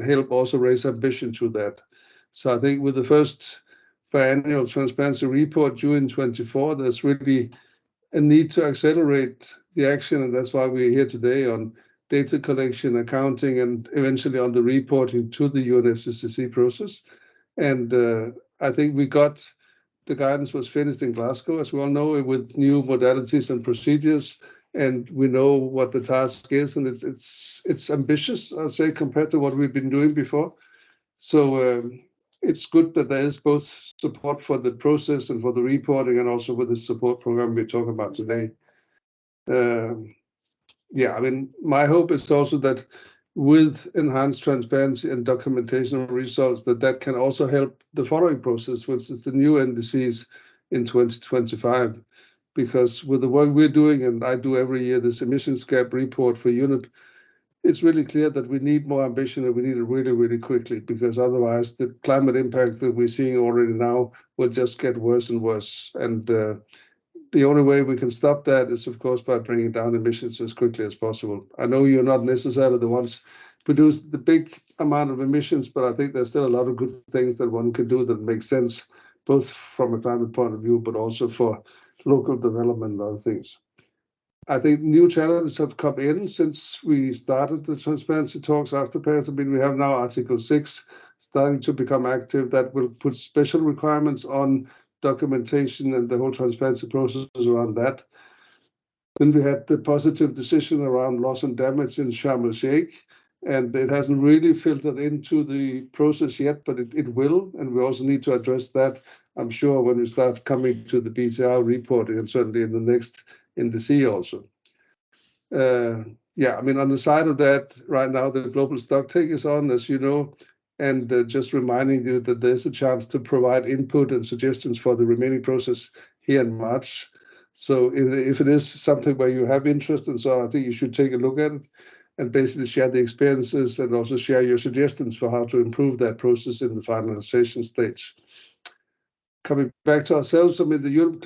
help also raise ambition to that. So I think with the first biannual transparency report due in 24, there's really a need to accelerate the action, and that's why we're here today on data collection, accounting, and eventually on the reporting to the UNFCCC process. And I think we got the guidance was finished in Glasgow, as we all know, with new modalities and procedures, and we know what the task is, and it's ambitious, I'd say, compared to what we've been doing before. So it's good that there is both support for the process and for the reporting, and also with the support program we're talking about today. Yeah, I mean, my hope is also that with enhanced transparency and documentation of results, that can also help the following process, which is the new NDCs in 2025. Because with the work we're doing, and I do every year, this emissions gap report for UNEP, it's really clear that we need more ambition, and we need it really, really quickly, because otherwise the climate impact that we're seeing already now will just get worse and worse. And the only way we can stop that is, of course, by bringing down emissions as quickly as possible. I know you're not necessarily the ones produce the big amount of emissions, but I think there's still a lot of good things that one can do that make sense, both from a climate point of view, but also for local development and other things. I think new challenges have come in since we started the transparency talks after Paris. I mean, we have now Article 6 starting to become active that will put special requirements on documentation and the whole transparency process around that. Then we had the positive decision around loss and damage in Sharm el-Sheikh, and it hasn't really filtered into the process yet, but it will, and we also need to address that, I'm sure, when we start coming to the BTR reporting, and certainly in the next in the sea also. Yeah, I mean, on the side of that, right now, the global stocktake is on, as you know, and just reminding you that there's a chance to provide input and suggestions for the remaining process here in March. So if it is something where you have interest and so on, I think you should take a look at it and basically share the experiences and also share your suggestions for how to improve that process in the finalization stage. Coming back to ourselves, I mean, the Europe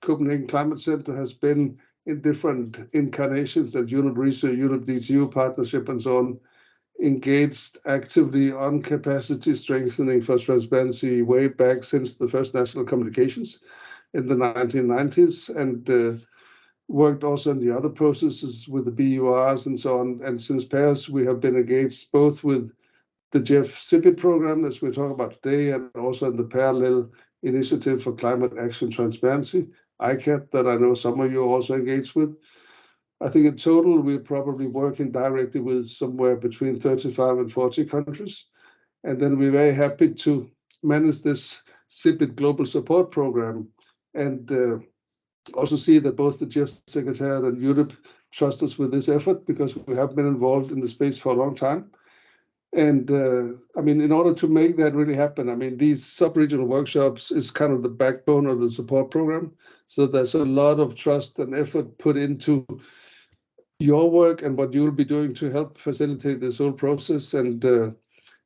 Copenhagen Climate Center has been in different incarnations at UNEP Research, UNEP DTU partnership, and so on, engaged actively on capacity strengthening for transparency way back since the first national communications in the 1990s, and worked also in the other processes with the BURs and so on. And since Paris, we have been engaged both with the CBIT program, as we're talking about today, and also in the parallel initiative for climate action transparency, ICAT, that I know some of you are also engaged with. I think in total, we're probably working directly with somewhere between 35 and 40 countries. And then we're very happy to manage this CBIT Global Support Program, and also see that both the GEF Secretariat and UNEP trust us with this effort, because we have been involved in the space for a long time. And I mean, in order to make that really happen, I mean, these sub-regional workshops is kind of the backbone of the support program. So there's a lot of trust and effort put into your work and what you'll be doing to help facilitate this whole process. And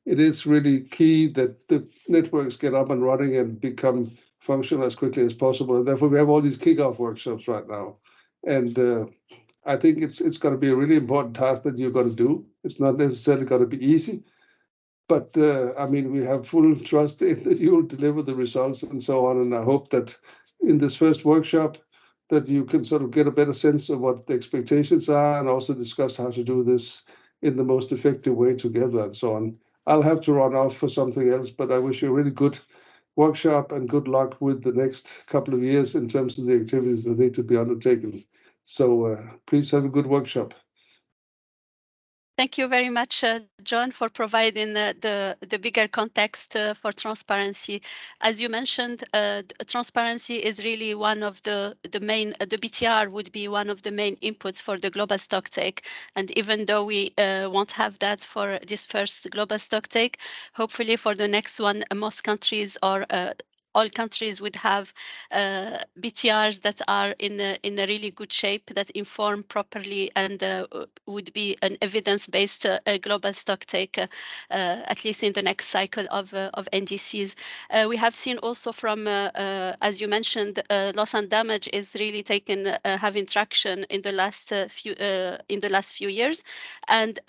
it is really key that the networks get up and running and become functional as quickly as possible. And therefore, we have all these kickoff workshops right now. And I think it's going to be a really important task that you're going to do. It's not necessarily going to be easy, but I mean, we have full trust in that you will deliver the results and so on. And I hope that in this first workshop, that you can sort of get a better sense of what the expectations are, and also discuss how to do this in the most effective way together and so on. I'll have to run off for something else, but I wish you a really good workshop and good luck with the next couple of years in terms of the activities that need to be undertaken. So please have a good workshop. Thank you very much, John, for providing the bigger context for transparency. As you mentioned, transparency is really one of the main, the BTR would be one of the main inputs for the global stocktake. And even though we won't have that for this first global stocktake, hopefully for the next one, most countries are all countries would have BTRs that are in a really good shape, that inform properly, and would be an evidence-based global stocktake, at least in the next cycle of NDCs. We have seen also from, as you mentioned, loss and damage is really having traction in the last few years, and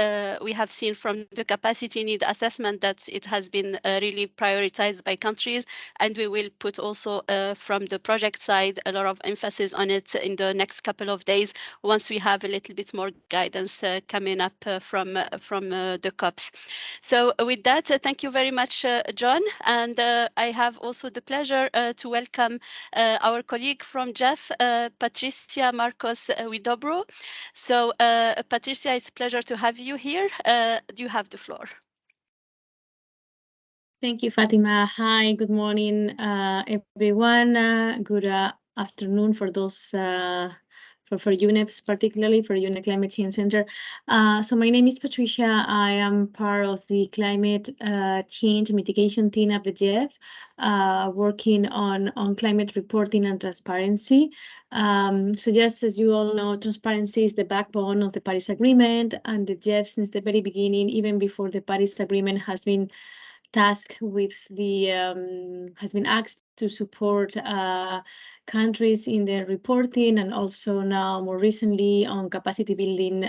we have seen from the capacity need assessment that it has been really prioritized by countries, and we will put also from the project side a lot of emphasis on it in the next couple of days once we have a little bit more guidance coming up from the COPs. So with that, thank you very much, John. And I have also the pleasure to welcome our colleague from Jeff, Patricia Marcos Widobro. So Patricia, it's a pleasure to have you here. You have the floor. Thank you, Fatima. Hi, good morning, everyone. Good afternoon for those for UNEP, particularly for UNEP Climate Change Center. So my name is Patricia. I am part of the climate change mitigation team at the GEF, working on climate reporting and transparency. So just as you all know, transparency is the backbone of the Paris Agreement, and the GEF, since the very beginning, even before the Paris Agreement, has been tasked with has been asked to support countries in their reporting, and also now more recently on capacity building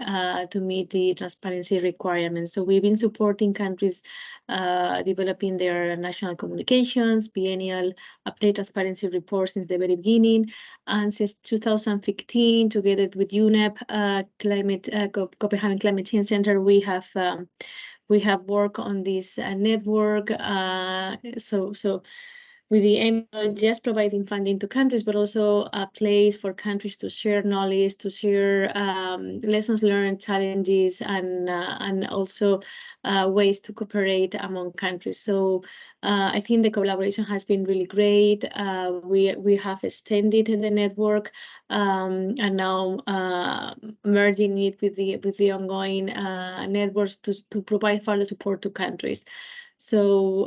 to meet the transparency requirements. So we've been supporting countries developing their national communications, biennial update transparency reports since the very beginning, and since 2015, together with UNEP, Copenhagen Climate Change Center, we have worked on this network. So with the aim of just providing funding to countries, but also a place for countries to share knowledge, to share lessons learned, challenges, and also ways to cooperate among countries. So I think the collaboration has been really great. We have extended the network and now merging it with the ongoing networks to provide further support to countries. So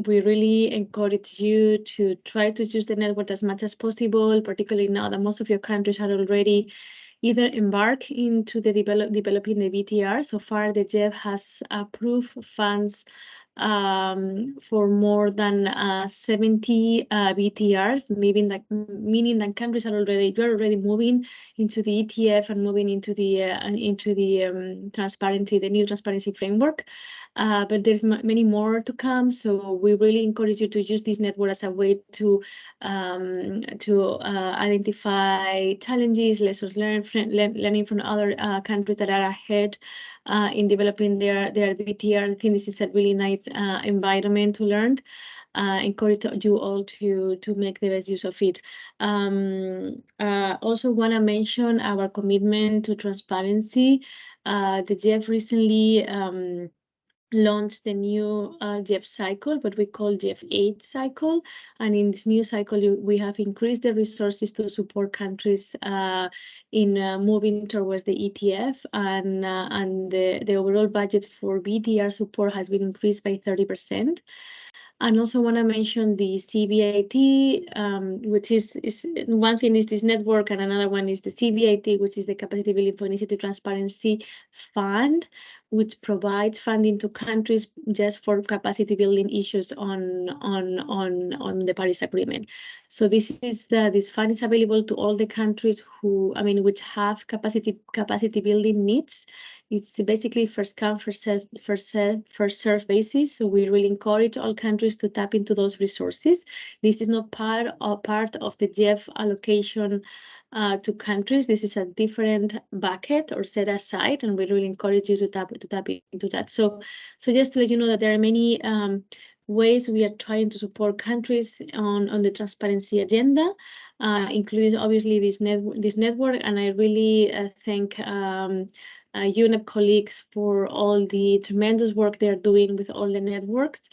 we really encourage you to try to use the network as much as possible, particularly now that most of your countries are already either embarked into the developing the BTR. So far, the GEF has approved funds for more than 70 BTRs, meaning that countries are already moving into the ETF and moving into the transparency, the new transparency framework. But there's many more to come. So we really encourage you to use this network as a way to identify challenges, lessons learned, learning from other countries that are ahead in developing their BTR. I think this is a really nice environment to learn. Encourage you all to make the best use of it. Also want to mention our commitment to transparency. The GEF recently launched the new GEF cycle, what we call GEF 8 cycle. And in this new cycle, we have increased the resources to support countries in moving towards the ETF, and the overall budget for BTR support has been increased by 30%. And also want to mention the CBIT, which is one thing is this network, and another one is the CBIT, which is the Capacity Building for Initiative Transparency Fund, which provides funding to countries just for capacity building issues on the Paris Agreement. So this fund is available to all the countries which have capacity building needs. It's basically first come, first serve basis. So we really encourage all countries to tap into those resources. This is not part of the GEF allocation to countries. This is a different bucket or set aside, and we really encourage you to tap into that. So just to let you know that there are many ways we are trying to support countries on the transparency agenda, including obviously this network. And I really thank UNEP colleagues for all the tremendous work they're doing with all the networks.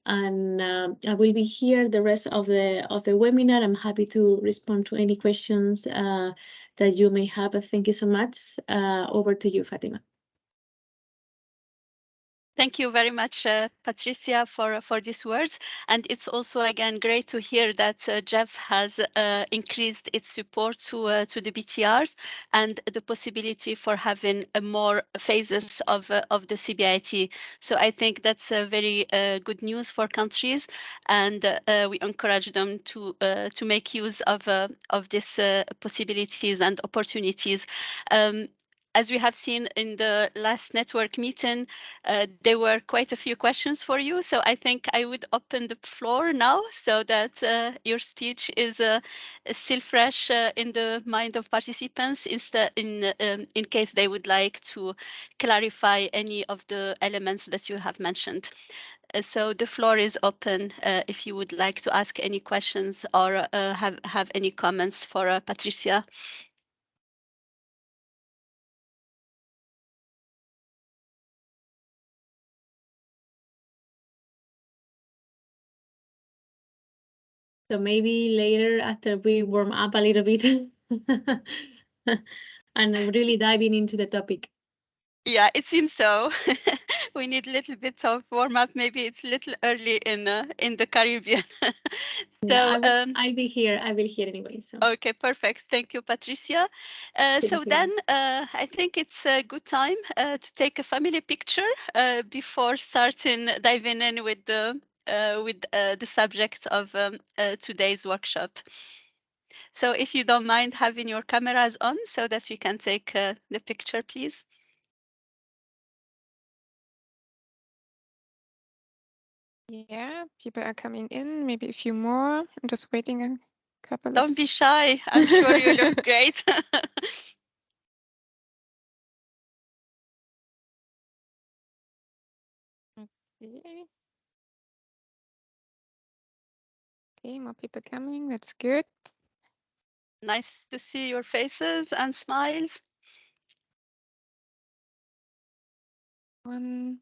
And I will be here the rest of the webinar. I'm happy to respond to any questions that you may have. Thank you so much. Over to you, Fatima. Thank you very much, Patricia, for these words. And it's also, again, great to hear that Jeff has increased its support to the BTRs and the possibility for having more phases of the CBIT. So I think that's very good news for countries, and we encourage them to make use of these possibilities and opportunities. As we have seen in the last network meeting, there were quite a few questions for you. So I think I would open the floor now so that your speech is still fresh in the mind of participants in case they would like to clarify any of the elements that you have mentioned. So the floor is open if you would like to ask any questions or have any comments for Patricia. So maybe later, after we warm up a little bit and really diving into the topic. Yeah, it seems so. We need a little bit of warm up. Maybe it's a little early in the Caribbean. Yeah, So I'll be here. I will hear anyway. So okay, perfect. Thank you, Patricia. So you. then I think it's a good time to take a family picture before starting diving in with the subject of today's workshop. So if you don't mind having your cameras on so that we can take the picture, please. Yeah, people are coming in, maybe a few more. I'm just waiting a couple Don't of be shy. I'm sure you look great. Okay. Okay, more people coming. That's good. Nice to see your faces and smiles. One.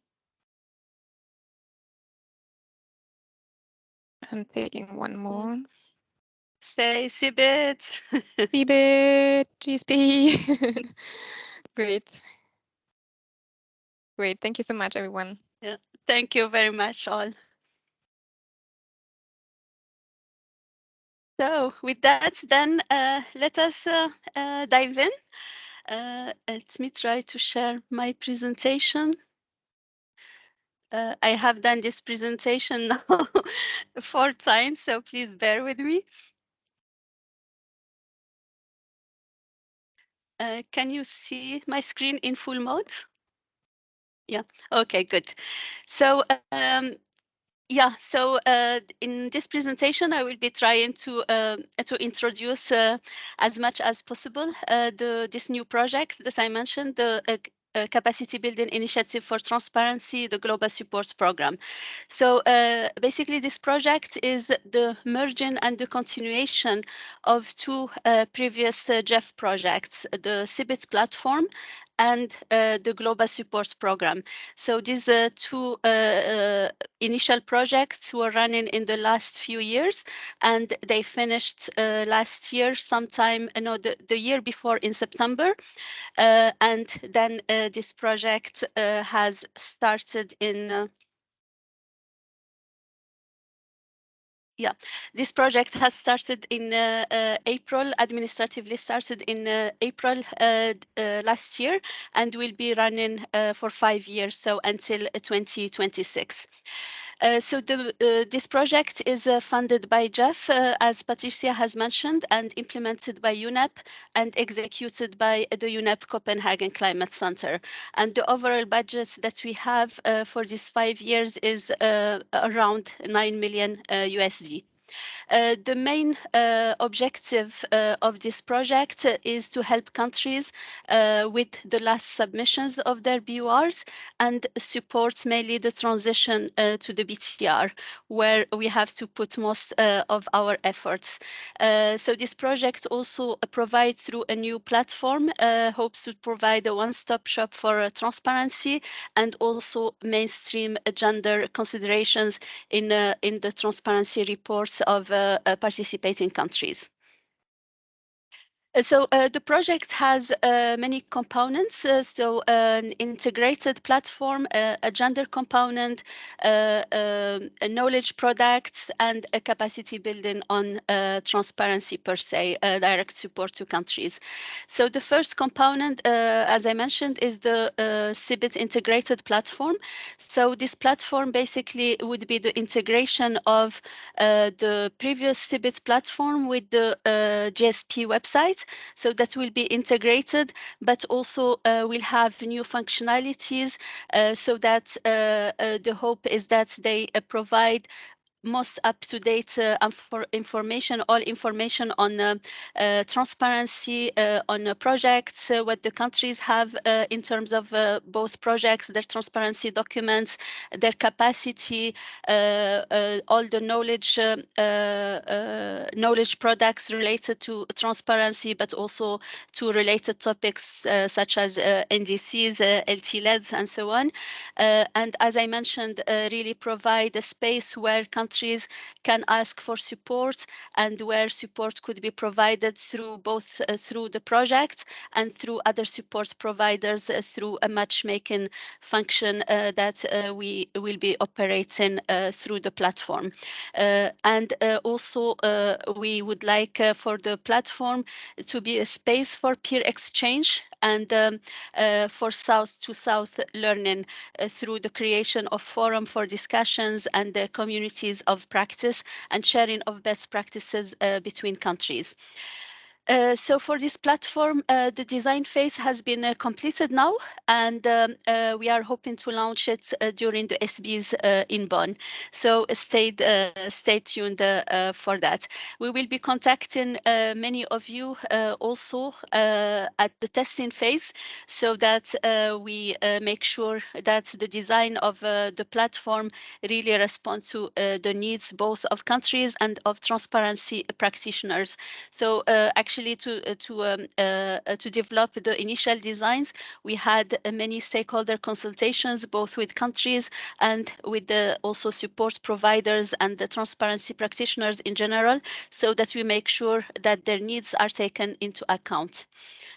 I'm taking one more. Say CBIT. CBIT-GSP. Great. Great. Thank you so much, everyone. Yeah, thank you very much, all. So with that, then let us dive in. Let me try to share my presentation. I have done this presentation now 4 times, so please bear with me. Can you see my screen in full mode? Yeah, okay, good. So yeah, so in this presentation, I will be trying to introduce as much as possible this new project that I mentioned, the Capacity Building Initiative for Transparency, the Global Support Program. So basically, this project is the merging and the continuation of 2 previous GEF projects, the CBIT platform and the Global Support Program. So these 2 initial projects were running in the last few years, and they finished last year sometime, no, the year before in September. And then this project has started in yeah, this project has started in April, administratively started in April last year, and will be running for 5 years, so until 2026. So this project is funded by Jeff, as Patricia has mentioned, and implemented by UNEP and executed by the UNEP Copenhagen Climate Center. And the overall budget that we have for these 5 years is around 9 million USD. The main objective of this project is to help countries with the last submissions of their BURs and support mainly the transition to the BTR, where we have to put most of our efforts. So this project also provides through a new platform, hopes to provide a one-stop shop for transparency and also mainstream gender considerations in the transparency reports of participating countries. So the project has many components. So an integrated platform, a gender component, a knowledge products, and a capacity building on transparency per se, direct support to countries. So the first component, as I mentioned, is the CBIT integrated platform. So this platform basically would be the integration of the previous CBIT platform with the GSP website. So that will be integrated, but also will have new functionalities so that the hope is that they provide most up-to-date information, all information on transparency on projects, what the countries have in terms of both projects, their transparency documents, their capacity, all the knowledge products related to transparency, but also to related topics such as NDCs, LT-LEDs, and so on. And as I mentioned, really provide a space where countries can ask for support and where support could be provided through both through the project and through other support providers through a matchmaking function that we will be operating through the platform. And also we would like for the platform to be a space for peer exchange and for south-to-south learning through the creation of forum for discussions and the communities of practice and sharing of best practices between countries. So for this platform, the design phase has been completed now, and we are hoping to launch it during the SBs in Bonn. So stay tuned for that. We will be contacting many of you also at the testing phase, so that we make sure that the design of the platform really responds to the needs both of countries and of transparency practitioners. So actually to develop the initial designs, we had many stakeholder consultations, both with countries and with the also support providers and the transparency practitioners in general, so that we make sure that their needs are taken into account.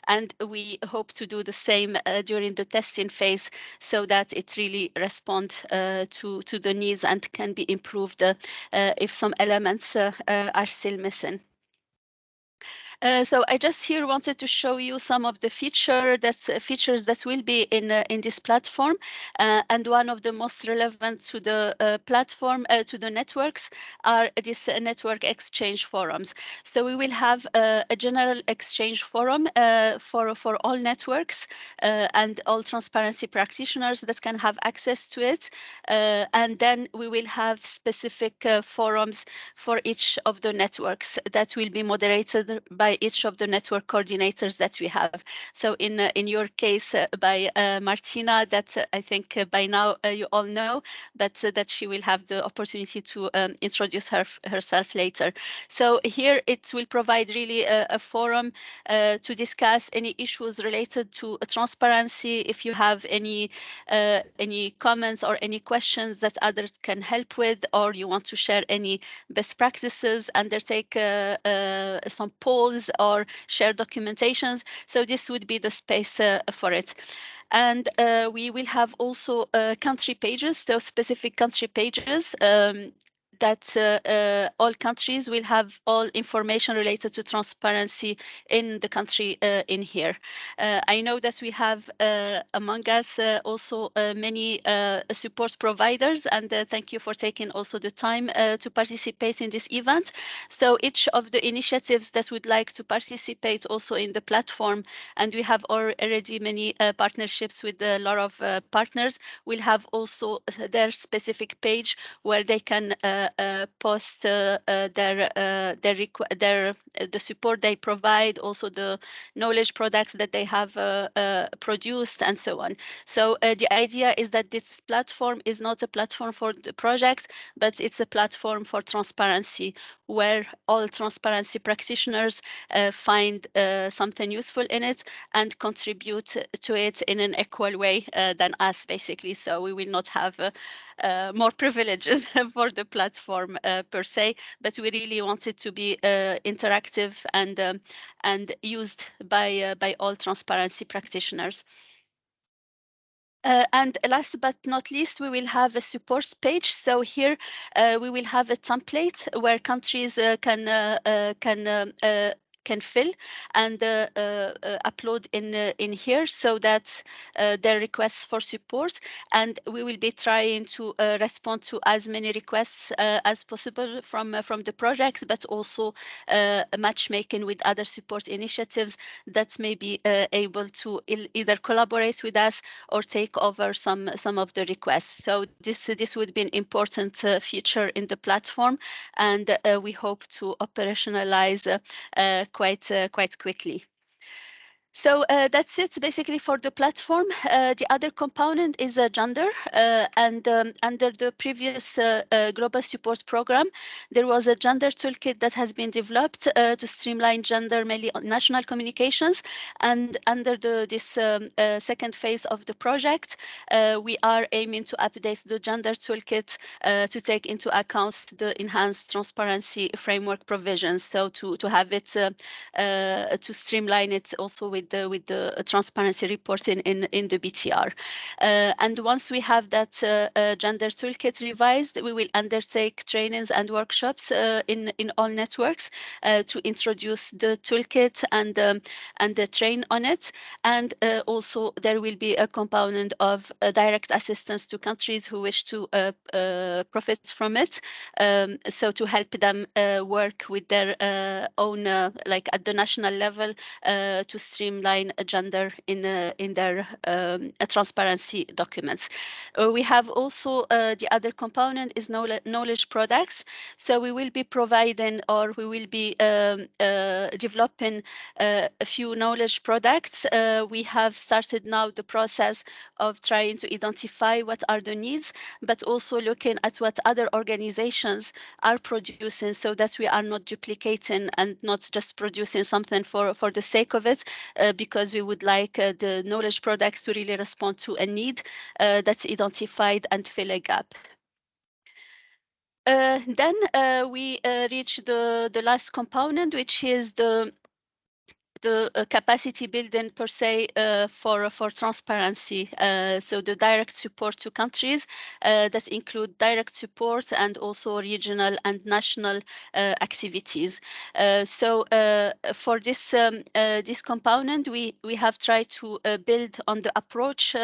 And we hope to do the same during the testing phase, so that it really responds to the needs and can be improved if some elements are still missing. So I just here wanted to show you some of the features that will be in this platform, and one of the most relevant to the platform, to the networks, are this network exchange forums. So we will have a general exchange forum for all networks and all transparency practitioners that can have access to it, and then we will have specific forums for each of the networks that will be moderated by each of the network coordinators that we have. So in your case, by Martina, that I think by now you all know, but that she will have the opportunity to introduce herself later. So here it will provide really a forum to discuss any issues related to transparency. If you have any comments or any questions that others can help with, or you want to share any best practices, undertake some polls or share documentations. So this would be the space for it. And we will have also country pages, so specific country pages that all countries will have all information related to transparency in the country in here. I know that we have among us also many support providers, and thank you for taking also the time to participate in this event. So each of the initiatives that would like to participate also in the platform, and we have already many partnerships with a lot of partners, will have also their specific page where they can post the support they provide, also the knowledge products that they have produced, and so on. So the idea is that this platform is not a platform for the projects, but it's a platform for transparency, where all transparency practitioners find something useful in it and contribute to it in an equal way than us, basically. So we will not have more privileges for the platform per se, but we really want it to be interactive and used by all transparency practitioners. And last but not least, we will have a support page. So here we will have a template where countries can fill and upload in here, so that their requests for support, and we will be trying to respond to as many requests as possible from the project, but also matchmaking with other support initiatives that may be able to either collaborate with us or take over some of the requests. So this would be an important feature in the platform, and we hope to operationalize quite quickly. So that's it basically for the platform. The other component is gender, and under the previous global support program, there was a gender toolkit that has been developed to streamline gender mainly on national communications. And under this second phase of the project, we are aiming to update the gender toolkit to take into account the enhanced transparency framework provisions. So to have it to streamline it also with the transparency reporting in the BTR. And once we have that gender toolkit revised, we will undertake trainings and workshops in all networks to introduce the toolkit and train on it. And also there will be a component of direct assistance to countries who wish to profit from it. So to help them work with their own, like at the national level, to streamline gender in their transparency documents. We have also the other component is knowledge products. So we will be providing, or we will be developing a few knowledge products. We have started now the process of trying to identify what are the needs, but also looking at what other organizations are producing, so that we are not duplicating and not just producing something for the sake of it, because we would like the knowledge products to really respond to a need that's identified and fill a gap. Then we reach the last component, which is the capacity building per se for transparency. So the direct support to countries that include direct support and also regional and national activities. So for this this component, we have tried to build on the approach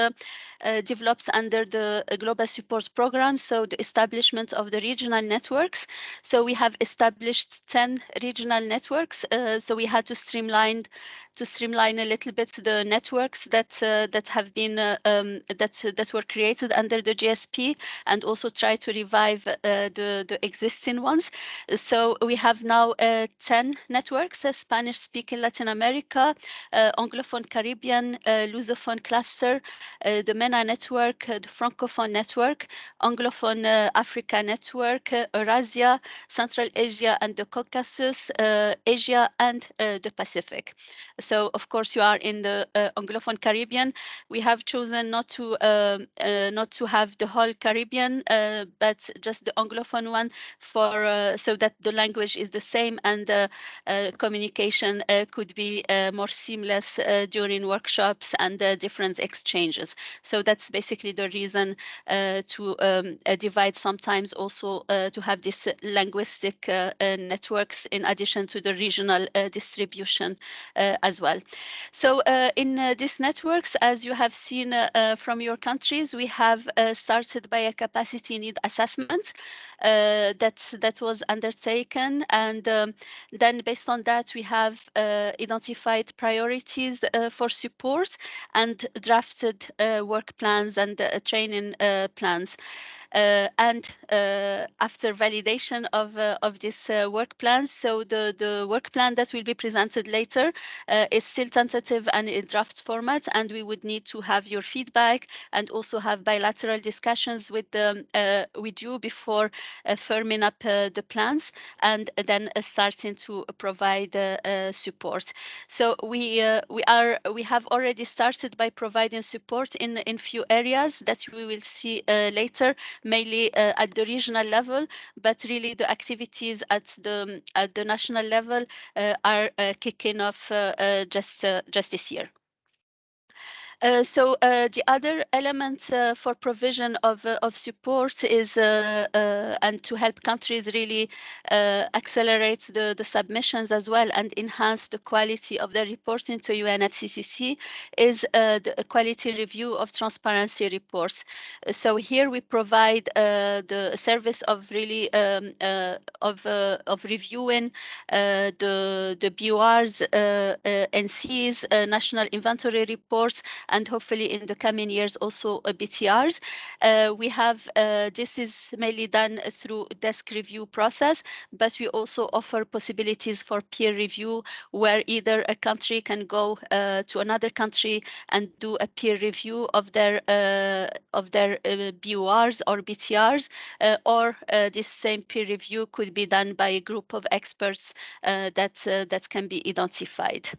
developed under the global support program. So the establishment of the regional networks. So we have established 10 regional networks. So we had to streamline a little bit the networks that have been that were created under the GSP, and also try to revive the existing ones. So we have now 10 networks: Spanish-speaking Latin America, Anglophone Caribbean, Lusophone cluster, the MENA network, the Francophone network, Anglophone Africa network, Eurasia, Central Asia and the Caucasus, Asia and the Pacific. So of course you are in the Anglophone Caribbean. We have chosen not to have the whole Caribbean, but just the Anglophone one, for so that the language is the same and communication could be more seamless during workshops and different exchanges. So that's basically the reason to divide, sometimes also to have this linguistic networks in addition to the regional distribution as well. So in these networks, as you have seen from your countries, we have started by a capacity need assessment that was undertaken, and then based on that we have identified priorities for support and drafted work plans and training plans. And after validation of this work plan, so the work plan that will be presented later is still tentative and in draft format, and we would need to have your feedback and also have bilateral discussions with you before firming up the plans and then starting to provide support. So we have already started by providing support in few areas that we will see later, mainly at the regional level, but really the activities at the national level are kicking off just this year. So the other element for provision of support is and to help countries really accelerate the submissions as well and enhance the quality of their reporting to UNFCCC is the quality review of transparency reports. So here we provide the service of really of reviewing the BURs, NCs, national inventory reports, and hopefully in the coming years also BTRs. We have this is mainly done through desk review process, but we also offer possibilities for peer review where either a country can go to another country and do a peer review of their BURs or BTRs, or this same peer review could be done by a group of experts that can be identified.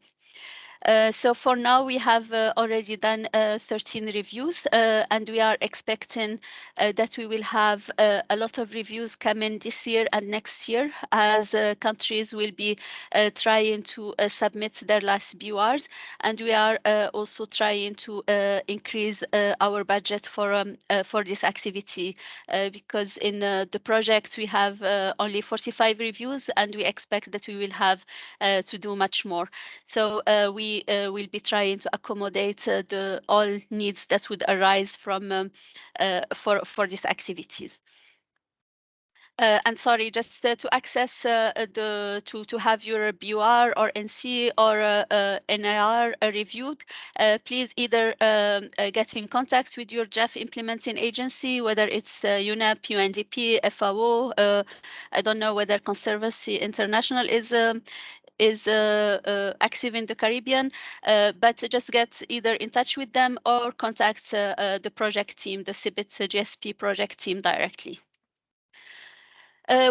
So for now, we have already done 13 reviews, and we are expecting that we will have a lot of reviews coming this year and next year as countries will be trying to submit their last BURs. And we are also trying to increase our budget for this activity because in the project we have only 45 reviews, and we expect that we will have to do much more. So we will be trying to accommodate the all needs that would arise from for these activities. And sorry, just to access to have your BUR or NC or NIR reviewed, please either get in contact with your GEF implementing agency, whether it's UNEP, UNDP, FAO. I don't know whether Conservancy International is active in the Caribbean, but just get either in touch with them or contact the project team, the CBIT-GSP project team directly.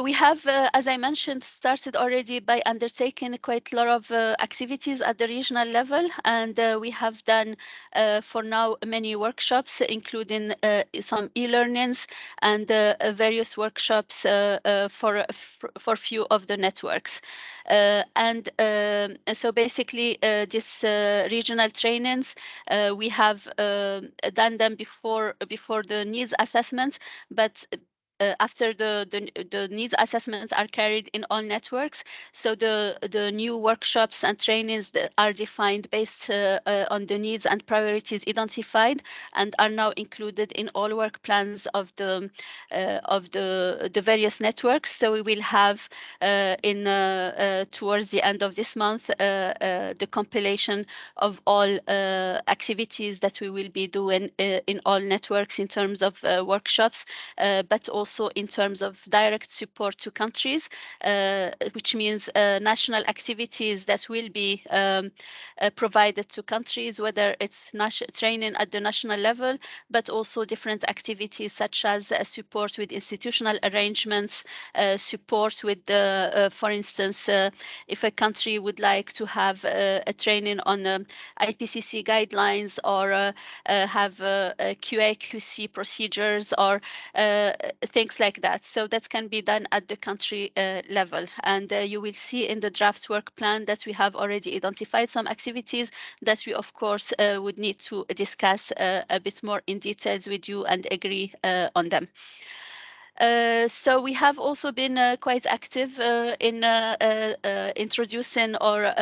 We have, as I mentioned, started already by undertaking quite a lot of activities at the regional level, and we have done for now many workshops, including some e-learnings and various workshops for few of the networks. And so basically these regional trainings, we have done them before the needs assessments, but after the needs assessments are carried in all networks, so the new workshops and trainings that are defined based on the needs and priorities identified and are now included in all work plans of the various networks. So we will have towards the end of this month the compilation of all activities that we will be doing in all networks in terms of workshops, but also in terms of direct support to countries, which means national activities that will be provided to countries, whether it's training at the national level, but also different activities such as support with institutional arrangements, support with, for instance, if a country would like to have a training on IPCC guidelines or have QA/QC procedures or things like that. So that can be done at the country level. And you will see in the draft work plan that we have already identified some activities that we, of course, would need to discuss a bit more in details with you and agree on them. So we have also been quite active in introducing or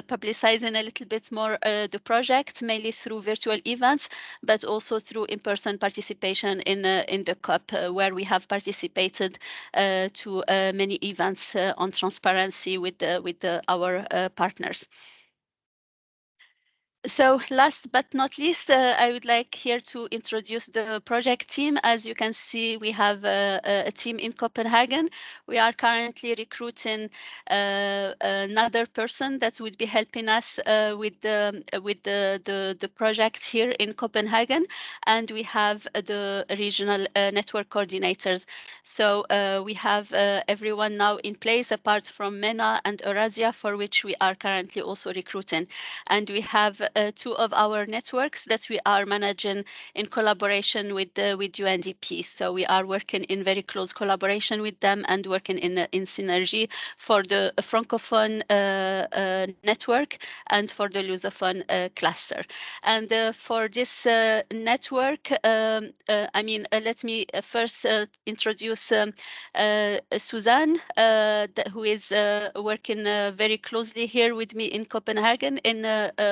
publicizing a little bit more the project, mainly through virtual events, but also through in-person participation in the COP, where we have participated to many events on transparency with our partners. So last but not least, I would like here to introduce the project team. As you can see, we have a team in Copenhagen. We are currently recruiting another person that would be helping us with the project here in Copenhagen, and we have the regional network coordinators. So we have everyone now in place, apart from MENA and Eurasia, for which we are currently also recruiting, and we have two of our networks that we are managing in collaboration with UNDP. So we are working in very close collaboration with them and working in synergy for the Francophone network and for the Lusophone cluster. And for this network, let me first introduce Suzanne, who is working very closely here with me in Copenhagen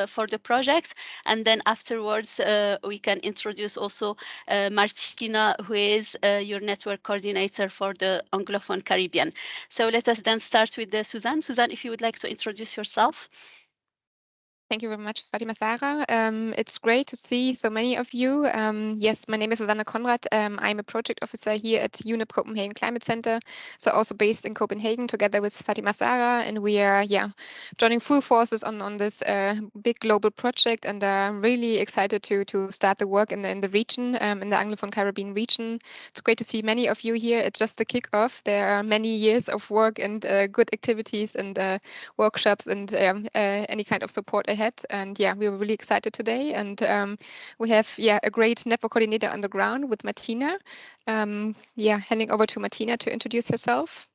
for the project. And then afterwards, we can introduce also Martina, who is your network coordinator for the Anglophone Caribbean. So let us then start with Suzanne. Suzanne, if you would like to introduce yourself. Thank you very much, Fatima Sarah. It's great to see so many of you. Yes, my name is Susanne Konrad. I'm a project officer here at UNEP Copenhagen Climate Center, so also based in Copenhagen together with Fatima Sarah, and we are joining full forces on this big global project, and really excited to start the work in the region, in the Anglophone Caribbean region. It's great to see many of you here. It's just the kickoff. There are many years of work and good activities and workshops and any kind of support ahead. And we were really excited today. And we have a great network coordinator on the ground with Martina. Handing over to Martina to introduce herself.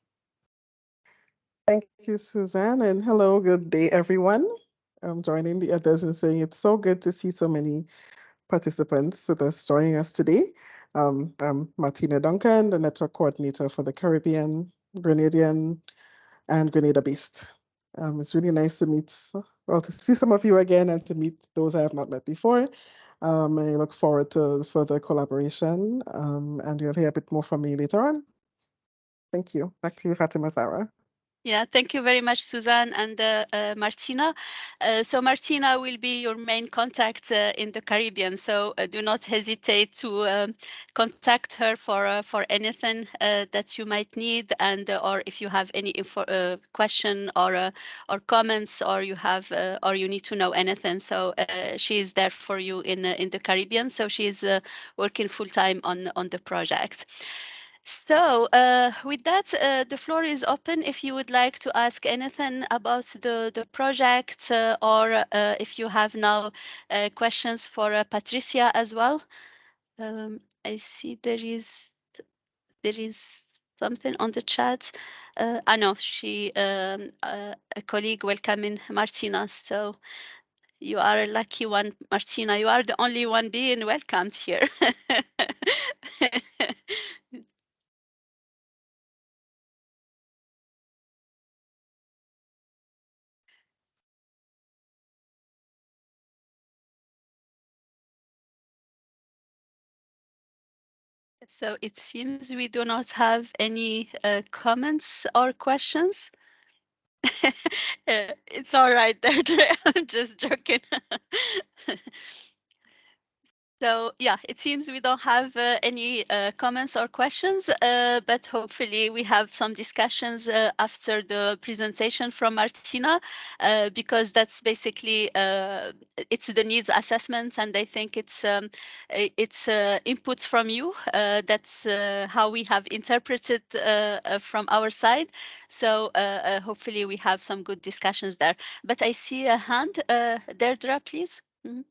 Thank you, Suzanne, and hello, good day, everyone. I'm joining the others and saying it's so good to see so many participants with us joining us today. I'm Martina Duncan, the network coordinator for the Caribbean, Grenadian, and Grenada-based. It's really nice to see some of you again and to meet those I have not met before. I look forward to further collaboration, and you'll hear a bit more from me later on. Thank you. Back to you, Fatima Sarah. Yeah, thank you very much, Suzanne and Martina. So Martina will be your main contact in the Caribbean. So do not hesitate to contact her for anything that you might need, and or if you have any question or comments, or you have or you need to know anything. So she is there for you in the Caribbean. So she is working full time on the project. So with that, the floor is open if you would like to ask anything about the project, or if you have now questions for Patricia as well. I see there is something on the chat. I know a colleague welcoming Martina. So you are a lucky one, Martina. You are the only one being welcomed here. So it seems we do not have any comments or questions. It's all right, Deirdre. I'm just joking. So yeah, it seems we don't have any comments or questions, but hopefully we have some discussions after the presentation from Martina, because that's basically it's the needs assessment, and I think it's inputs from you. That's how we have interpreted from our side. So hopefully we have some good discussions there. But I see a hand. Deirdre, please. Mm-hmm.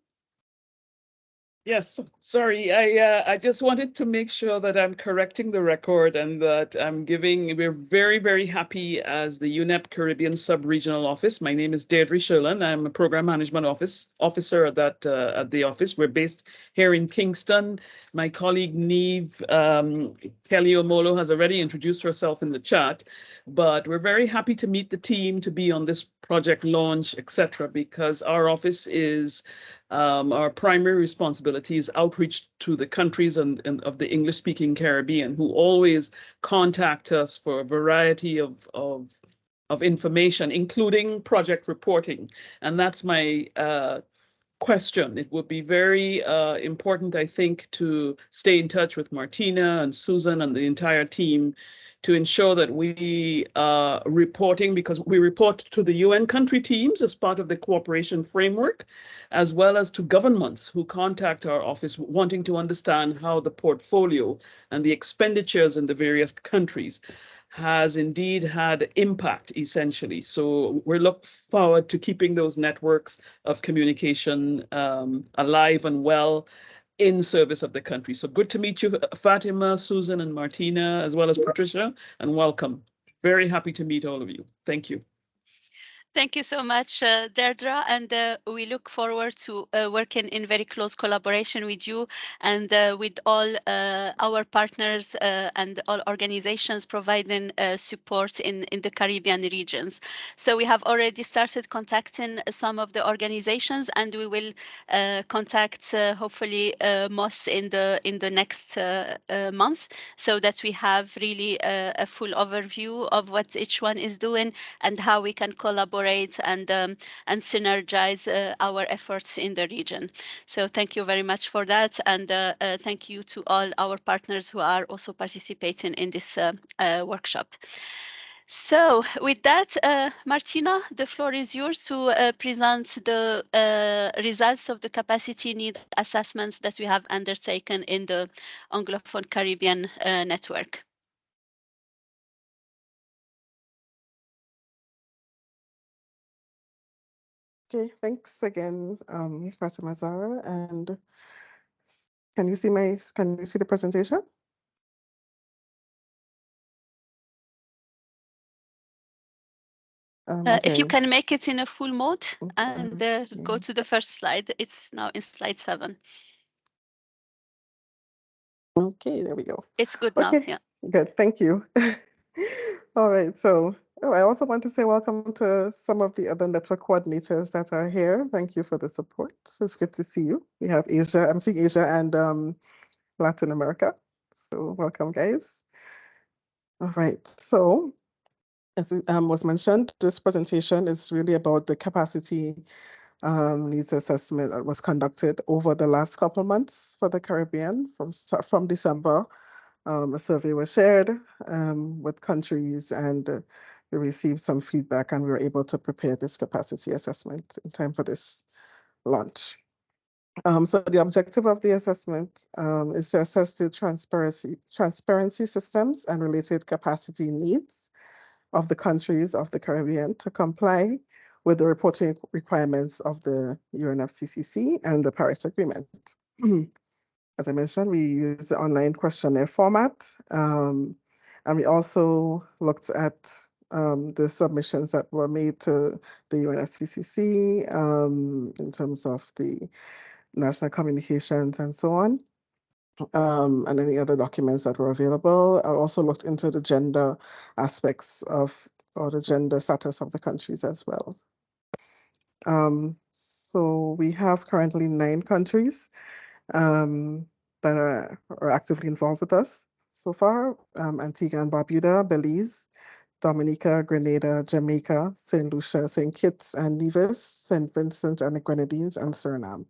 Yes, sorry. I just wanted to make sure that I'm correcting the record and that we're very, very happy as the UNEP Caribbean Sub-Regional Office. My name is Deirdre Sherlin. I'm a Program Management Officer at the office. We're based here in Kingston. My colleague Neve Kelly Omolo has already introduced herself in the chat, but we're very happy to meet the team, to be on this project launch, etc., because our office is our primary responsibility is outreach to the countries of the English-speaking Caribbean, who always contact us for a variety of information, including project reporting. And that's my question. It would be very important, I think, to stay in touch with Martina and Susan and the entire team to ensure that we are reporting, because we report to the UN country teams as part of the cooperation framework, as well as to governments who contact our office wanting to understand how the portfolio and the expenditures in the various countries has indeed had impact, essentially. So we look forward to keeping those networks of communication alive and well in service of the country. So good to meet you, Fatima, Susan, and Martina, as well as Patricia, and welcome. Very happy to meet all of you. Thank you. Thank you so much, Deirdre, and we look forward to working in very close collaboration with you and with all our partners and all organizations providing support in the Caribbean regions. So we have already started contacting some of the organizations, and we will contact hopefully most in the next month, so that we have really a full overview of what each one is doing and how we can collaborate and synergize our efforts in the region. So thank you very much for that, and thank you to all our partners who are also participating in this workshop. So with that, Martina, the floor is yours to present the results of the capacity need assessments that we have undertaken in the Anglophone Caribbean network. Okay, thanks again, Fatima Zara. And can you see the presentation? If you Okay. can make it in a full mode and go Okay. to the first slide, it's now in slide 7. Okay, there we go. It's good now, Okay, yeah. good, thank you. All right, so I also want to say welcome to some of the other network coordinators that are here. Thank you for the support. It's good to see you. We have Asia, I'm seeing Asia and Latin America. So welcome, guys. All right, so as was mentioned, this presentation is really about the capacity needs assessment that was conducted over the last couple of months for the Caribbean from December. A survey was shared with countries, and we received some feedback, and we were able to prepare this capacity assessment in time for this launch. So the objective of the assessment is to assess the transparency systems and related capacity needs of the countries of the Caribbean to comply with the reporting requirements of the UNFCCC and the Paris Agreement. As I mentioned, we use the online questionnaire format, and we also looked at the submissions that were made to the UNFCCC in terms of the national communications and so on, and any other documents that were available. I also looked into the gender aspects of, or the gender status of the countries as well. So we have currently 9 countries that are actively involved with us so far. Antigua and Barbuda, Belize, Dominica, Grenada, Jamaica, St. Lucia, St. Kitts and Nevis, St. Vincent and the Grenadines, and Suriname.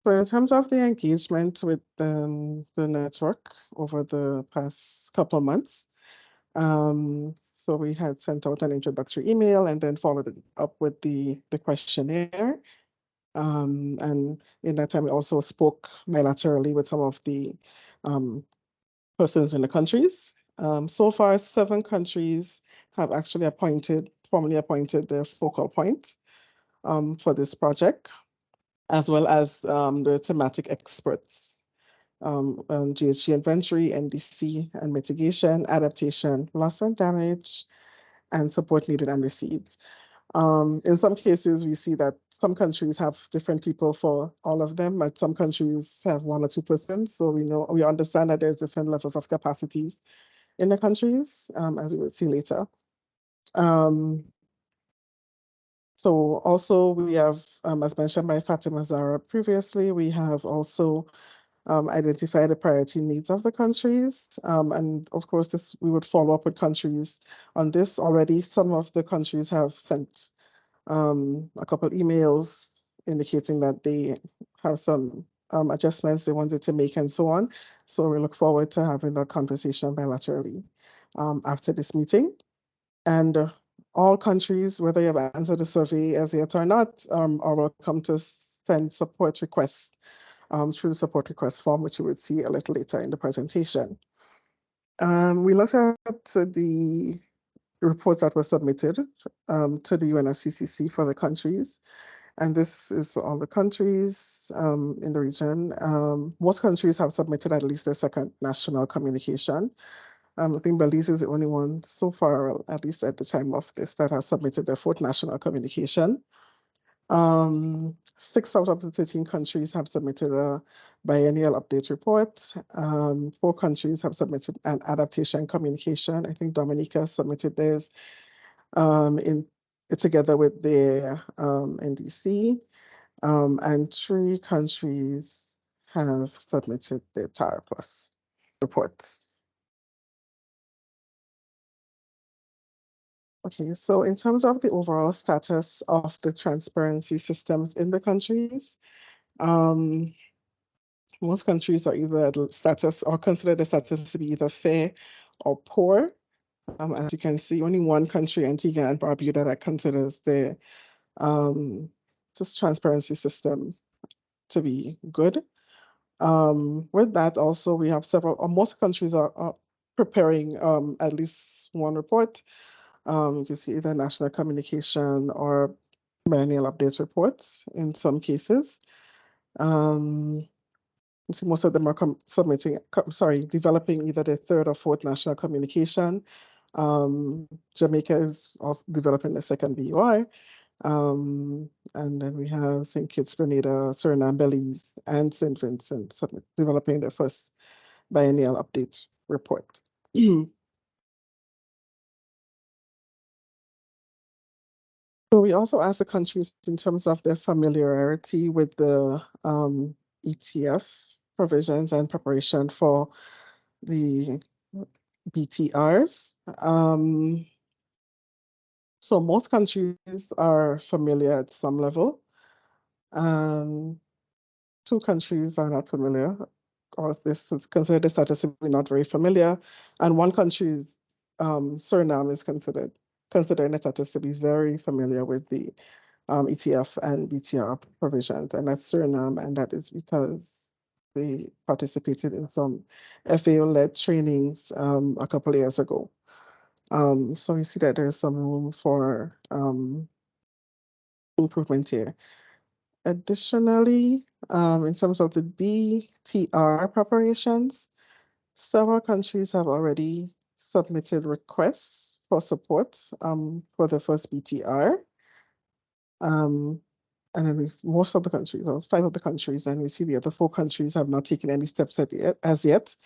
So in terms of the engagement with the network over the past couple of months, so we had sent out an introductory email and then followed it up with the questionnaire. And in that time, we also spoke bilaterally with some of the persons in the countries. So far, 7 countries have actually formally appointed their focal point for this project, as well as the thematic experts on GHG inventory, NDC and mitigation, adaptation, loss and damage, and support needed and received. In some cases, we see that some countries have different people for all of them, but some countries have 1 or 2 persons. So we understand that there's different levels of capacities in the countries, as we will see later. So also we have, as mentioned by Fatima Zara previously, we have also identified the priority needs of the countries. And of course, we would follow up with countries on this already. Some of the countries have sent a couple emails indicating that they have some adjustments they wanted to make and so on. So we look forward to having that conversation bilaterally after this meeting. And all countries, whether you have answered the survey as yet or not, are welcome to send support requests through the support request form, which you would see a little later in the presentation. We looked at the reports that were submitted to the UNFCCC for the countries. And this is for all the countries in the region. Most countries have submitted at least a second national communication. I think Belize is the only one so far, at least at the time of this, that has submitted their fourth national communication. 6 out of the 13 countries have submitted a biennial update report. 4 countries have submitted an adaptation communication. I think Dominica submitted theirs together with their NDC. And 3 countries have submitted their TAR Plus reports. Okay, so in terms of the overall status of the transparency systems in the countries, most countries are either at status or consider the status to be either fair or poor. As you can see, only one country, Antigua and Barbuda, that considers the transparency system to be good. With that, also we have several, or most countries are preparing at least one report. You can see either national communication or biennial update reports in some cases. See most of them are developing either their 3rd or 4th national communication. Jamaica is also developing the 2nd BUI. And then we have St. Kitts, Grenada, Suriname, Belize, and St. Vincent developing their first biennial update report. So we also asked the countries in terms of their familiarity with the ETF provisions and preparation for the BTRs. So most countries are familiar at some level. 2 countries are not familiar, or this is considered the status to be not very familiar. And 1 country is, Suriname is considering the status to be very familiar with the ETF and BTR provisions, and that's Suriname, and that is because they participated in some FAO-led trainings a couple of years ago. So we see that there's some room for improvement here. Additionally, in terms of the BTR preparations, several countries have already submitted requests for support for the first BTR. And then most of the countries, or 5 of the countries, and we see the other 4 countries have not taken any steps as yet.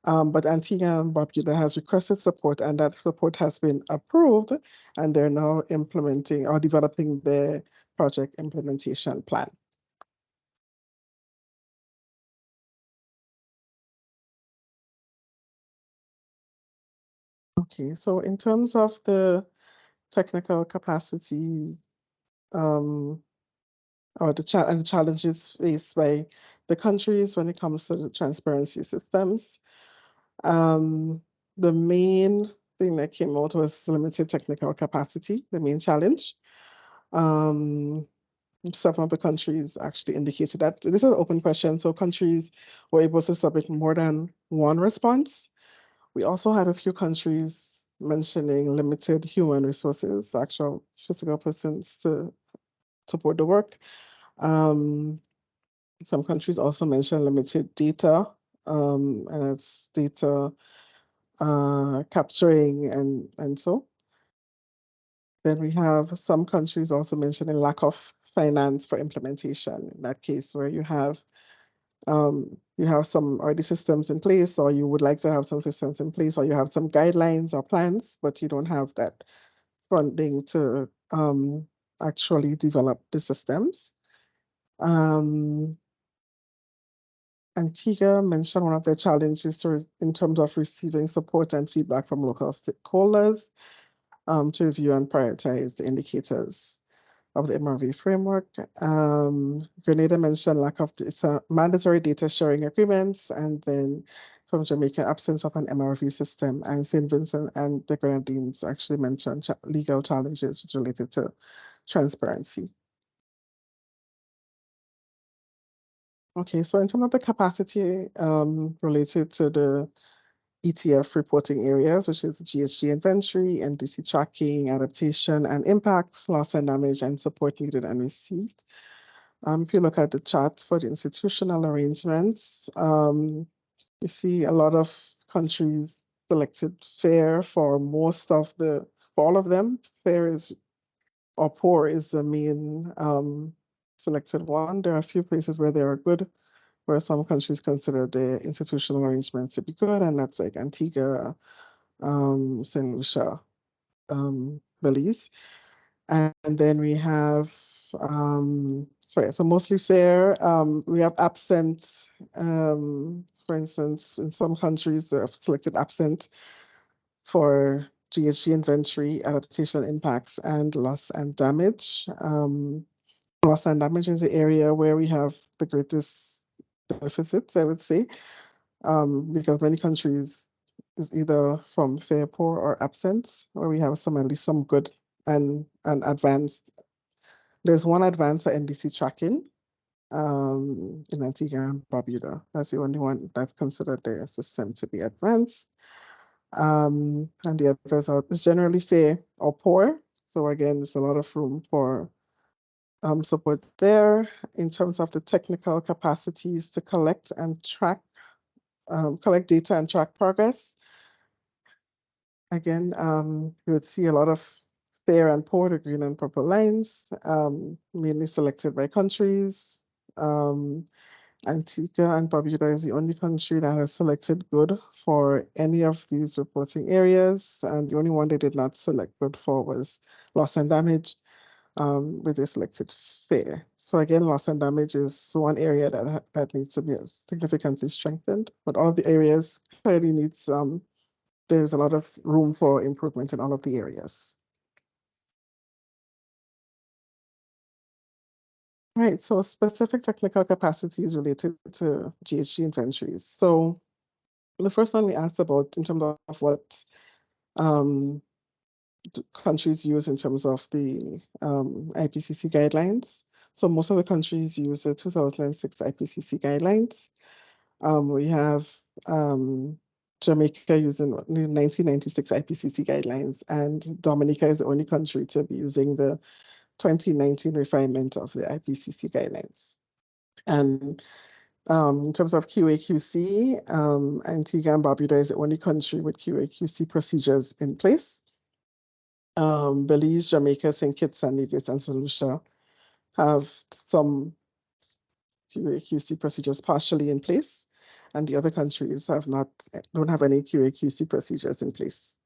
But Antigua and Barbuda has requested support, and that support has been approved, and they're now implementing or developing their project implementation plan. Okay, so in terms of the technical capacity or the challenges faced by the countries when it comes to the transparency systems, the main thing that came out was limited technical capacity, the main challenge. Several of the countries actually indicated that. This is an open question, so countries were able to submit more than 1 response. We also had a few countries mentioning limited human resources, actual physical persons to support the work. Some countries also mentioned limited data, and it's data capturing and so. Then we have some countries also mentioning lack of finance for implementation. In that case, where you have some already systems in place, or you would like to have some systems in place, or you have some guidelines or plans, but you don't have that funding to actually develop the systems. Antigua mentioned one of the challenges in terms of receiving support and feedback from local stakeholders to review and prioritize the indicators of the MRV framework. Grenada mentioned lack of mandatory data sharing agreements, and then from Jamaica, absence of an MRV system, and St. Vincent and the Grenadines actually mentioned legal challenges related to transparency. Okay, so in terms of the capacity related to the ETF reporting areas, which is GHG inventory, NDC tracking, adaptation and impacts, loss and damage, and support needed and received. If you look at the chart for the institutional arrangements, you see a lot of countries selected fair for for all of them. Fair is, or poor is the main selected one. There are a few places where they are good, where some countries consider the institutional arrangements to be good, and that's like Antigua, St. Lucia, Belize. And then we have, so mostly fair. We have absent, for instance, in some countries they have selected absent for GHG inventory, adaptation impacts, and loss and damage. Loss and damage is the area where we have the greatest deficits, I would say, because many countries is either from fair, poor, or absent, where we have at least some good and advanced. There's one advanced NDC tracking in Antigua and Barbuda. That's the only one that's considered the system to be advanced. And the others are generally fair or poor. So again, there's a lot of room for support there in terms of the technical capacities to collect and track, collect data and track progress. Again, you would see a lot of fair and poor, the green and purple lines, mainly selected by countries. Antigua and Barbuda is the only country that has selected good for any of these reporting areas. And the only one they did not select good for was loss and damage, where they selected fair. So again, loss and damage is one area that needs to be significantly strengthened, but all of the areas clearly needs, there's a lot of room for improvement in all of the areas. Right, so specific technical capacities related to GHG inventories. So the first one we asked about in terms of what countries use in terms of the IPCC guidelines. So most of the countries use the 2006 IPCC guidelines. We have Jamaica using the 1996 IPCC guidelines, and Dominica is the only country to be using the 2019 refinement of the IPCC guidelines. And in terms of QA/QC, Antigua and Barbuda is the only country with QA/QC procedures in place. Belize, Jamaica, St. Kitts and Nevis, and St. Lucia have some QA/QC procedures partially in place, and the other countries don't have any QA/QC procedures in place.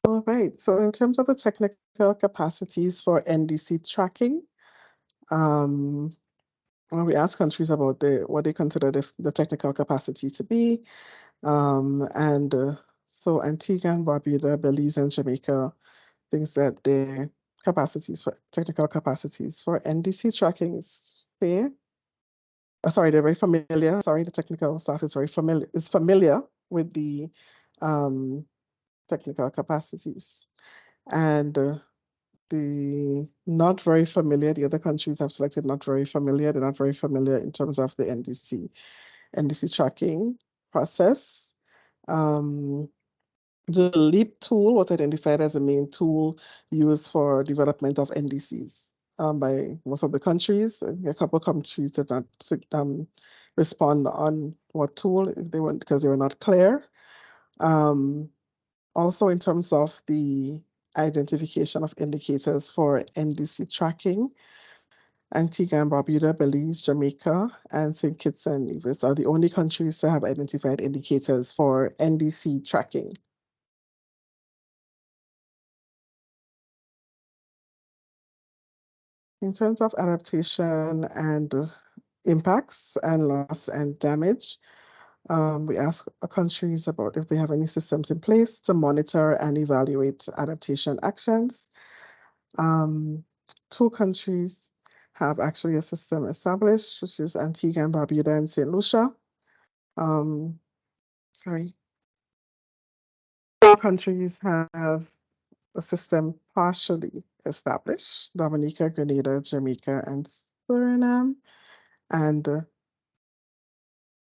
All right, so in terms of the technical capacities for NDC tracking, we asked countries about what they consider the technical capacity to be. So Antigua and Barbuda, Belize, and Jamaica thinks that the technical capacities for NDC tracking is fair. Sorry, they're very familiar. Sorry, the technical staff is familiar with the technical capacities. And the not very familiar, the other countries have selected not very familiar. They're not very familiar in terms of the NDC tracking process. The LEAP tool was identified as the main tool used for development of NDCs by most of the countries. A couple of countries did not respond on what tool if they weren't, because they were not clear. Also, in terms of the identification of indicators for NDC tracking, Antigua and Barbuda, Belize, Jamaica, and St. Kitts and Nevis are the only countries to have identified indicators for NDC tracking. In terms of adaptation and impacts and loss and damage, we ask countries about if they have any systems in place to monitor and evaluate adaptation actions. 2 countries have actually a system established, which is Antigua and Barbuda and St. Lucia. 4 countries have a system partially established, Dominica, Grenada, Jamaica, and Suriname. And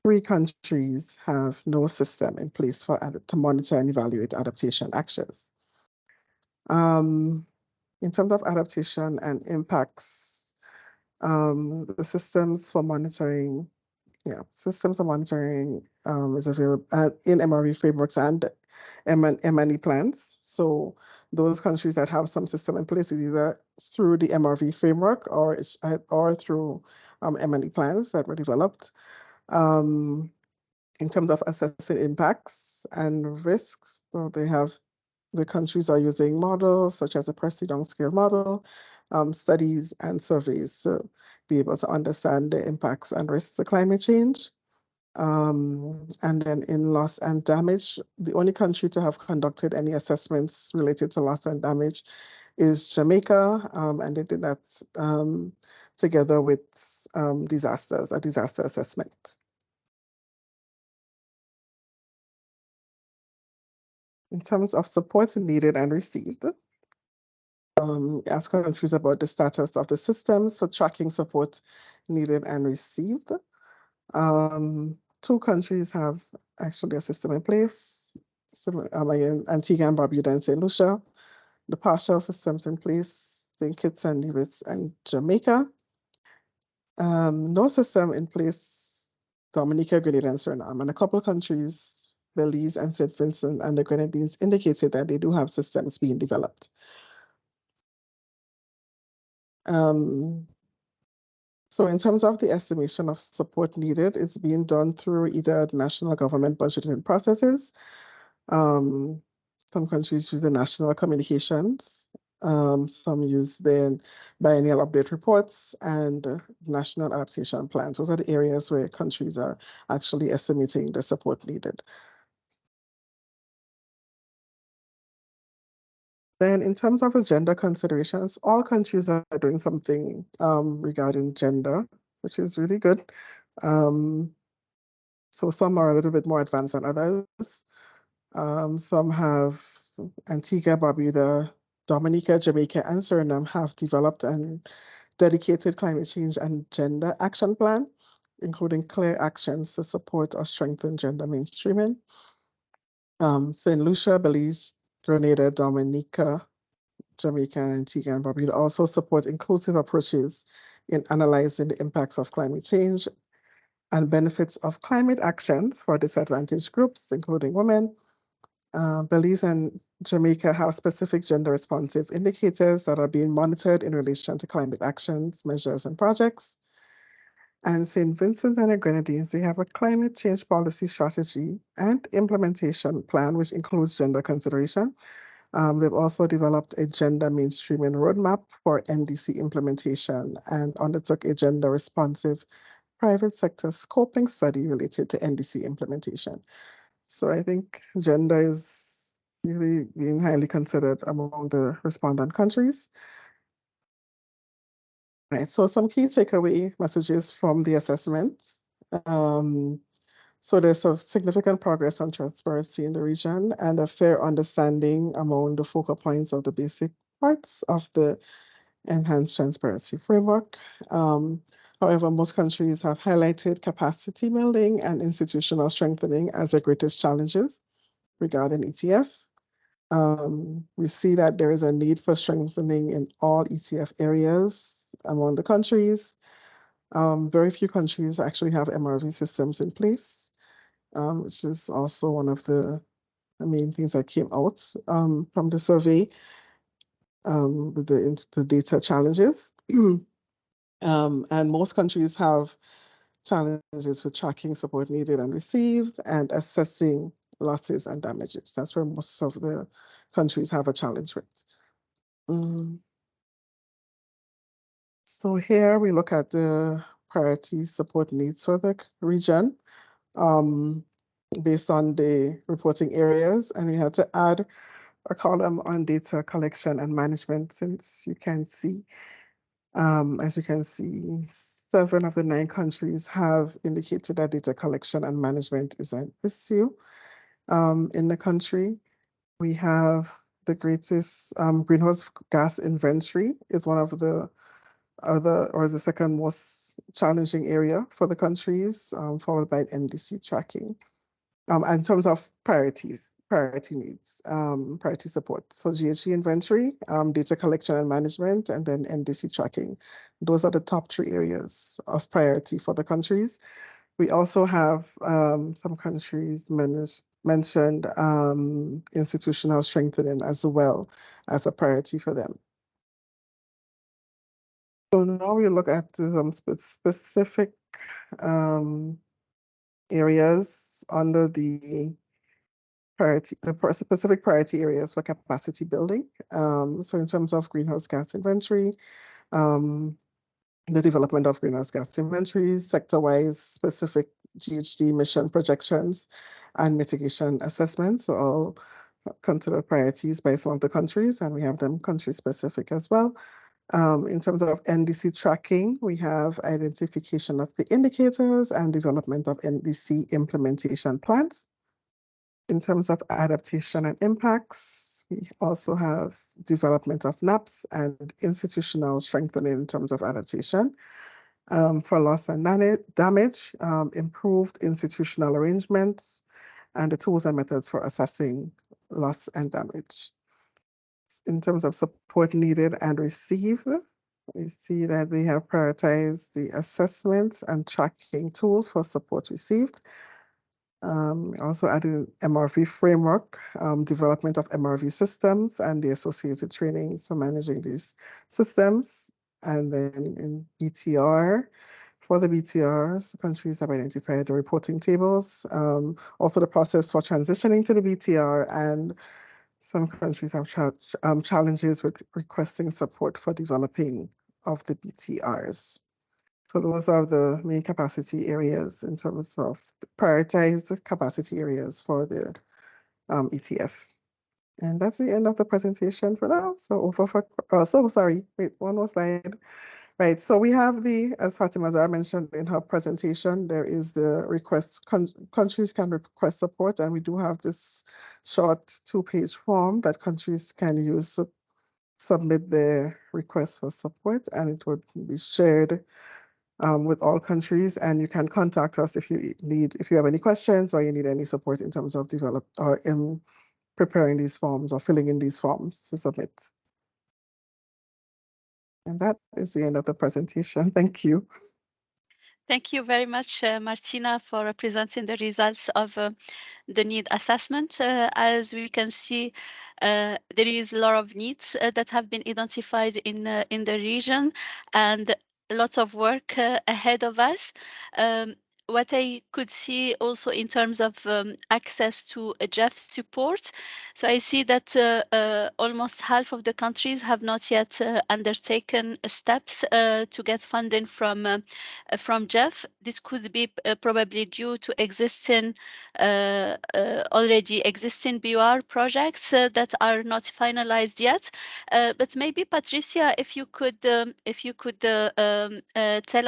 3 countries have no system in place to monitor and evaluate adaptation actions. In terms of adaptation and impacts, the systems for monitoring is available in MRV frameworks and M&E plans. So those countries that have some system in place is either through the MRV framework or through M&E plans that were developed. In terms of assessing impacts and risks, so the countries are using models such as the Preston scale model, studies and surveys to be able to understand the impacts and risks of climate change. And then in loss and damage, the only country to have conducted any assessments related to loss and damage is Jamaica, and they did that together with a disaster assessment. In terms of support needed and received, ask countries about the status of the systems for tracking support needed and received. 2 countries have actually a system in place, Antigua and Barbuda and St. Lucia. The partial systems in place, St. Kitts and Nevis and Jamaica. No system in place, Dominica, Grenada, and Suriname. And a couple of countries, Belize and St. Vincent and the Grenadines, indicated that they do have systems being developed. So in terms of the estimation of support needed, it's being done through either national government budgeting processes. Some countries use the national communications. Some use the biennial update reports and national adaptation plans. Those are the areas where countries are actually estimating the support needed. Then in terms of gender considerations, all countries are doing something regarding gender, which is really good. So some are a little bit more advanced than others. Some have Antigua, Barbuda, Dominica, Jamaica, and Suriname have developed a dedicated climate change and gender action plan, including clear actions to support or strengthen gender mainstreaming. St. Lucia, Belize, Grenada, Dominica, Jamaica, and Antigua and Barbuda also support inclusive approaches in analyzing the impacts of climate change and benefits of climate actions for disadvantaged groups, including women. Belize and Jamaica have specific gender responsive indicators that are being monitored in relation to climate actions, measures, and projects. And St. Vincent and the Grenadines, they have a climate change policy strategy and implementation plan, which includes gender consideration. They've also developed a gender mainstreaming roadmap for NDC implementation and undertook a gender responsive private sector scoping study related to NDC implementation. So I think gender is really being highly considered among the respondent countries. Right, so some key takeaway messages from the assessments. So there's a significant progress on transparency in the region and a fair understanding among the focal points of the basic parts of the enhanced transparency framework. However, most countries have highlighted capacity building and institutional strengthening as their greatest challenges regarding ETF. We see that there is a need for strengthening in all ETF areas among the countries. Very few countries actually have MRV systems in place, which is also one of the main things that came out from the survey with the data challenges. And most countries have challenges with tracking support needed and received and assessing losses and damages. That's where most of the countries have a challenge with. So here we look at the priority support needs for the region based on the reporting areas, and we had to add a column on data collection and management, since you can see, as you can see, 7 of the 9 countries have indicated that data collection and management is an issue in the country. We have the greatest greenhouse gas inventory is one of the the second most challenging area for the countries, followed by NDC tracking. In terms of priority needs, priority support. So GHG inventory, data collection and management, and then NDC tracking. Those are the top 3 areas of priority for the countries. We also have some countries mentioned institutional strengthening as well as a priority for them. So now we look at some specific areas under the specific priority areas for capacity building. So in terms of greenhouse gas inventory, the development of greenhouse gas inventories, sector-wise specific GHG emission projections, and mitigation assessments. So all considered priorities by some of the countries, and we have them country-specific as well. In terms of NDC tracking, we have identification of the indicators and development of NDC implementation plans. In terms of adaptation and impacts, we also have development of NAPs and institutional strengthening in terms of adaptation. For loss and damage, improved institutional arrangements, and the tools and methods for assessing loss and damage. In terms of support needed and received, we see that they have prioritized the assessments and tracking tools for support received. Also added MRV framework, development of MRV systems and the associated trainings for managing these systems. And then in BTR, for the BTRs, countries have identified the reporting tables, also the process for transitioning to the BTR, and some countries have challenges with requesting support for developing of the BTRs. So those are the main capacity areas in terms of the prioritized capacity areas for the ETF. And that's the end of the presentation for now. So over for, sorry, wait, one more slide. Right, so we have as Fatima Zahra mentioned in her presentation, there is the request, countries can request support, and we do have this short 2-page form that countries can use to submit their request for support, and it would be shared with all countries, and you can contact us if you have any questions or you need any support in terms of in preparing these forms or filling in these forms to submit. And that is the end of the presentation. Thank you. Thank you very much, Martina, for presenting the results of the need assessment. As we can see, there is a lot of needs that have been identified in the region, and a lot of work ahead of us. What I could see also in terms of access to GEF support. So I see that almost half of the countries have not yet undertaken steps to get funding from GEF. This could be probably due to already existing BUR projects that are not finalized yet. But maybe Patricia, if you could tell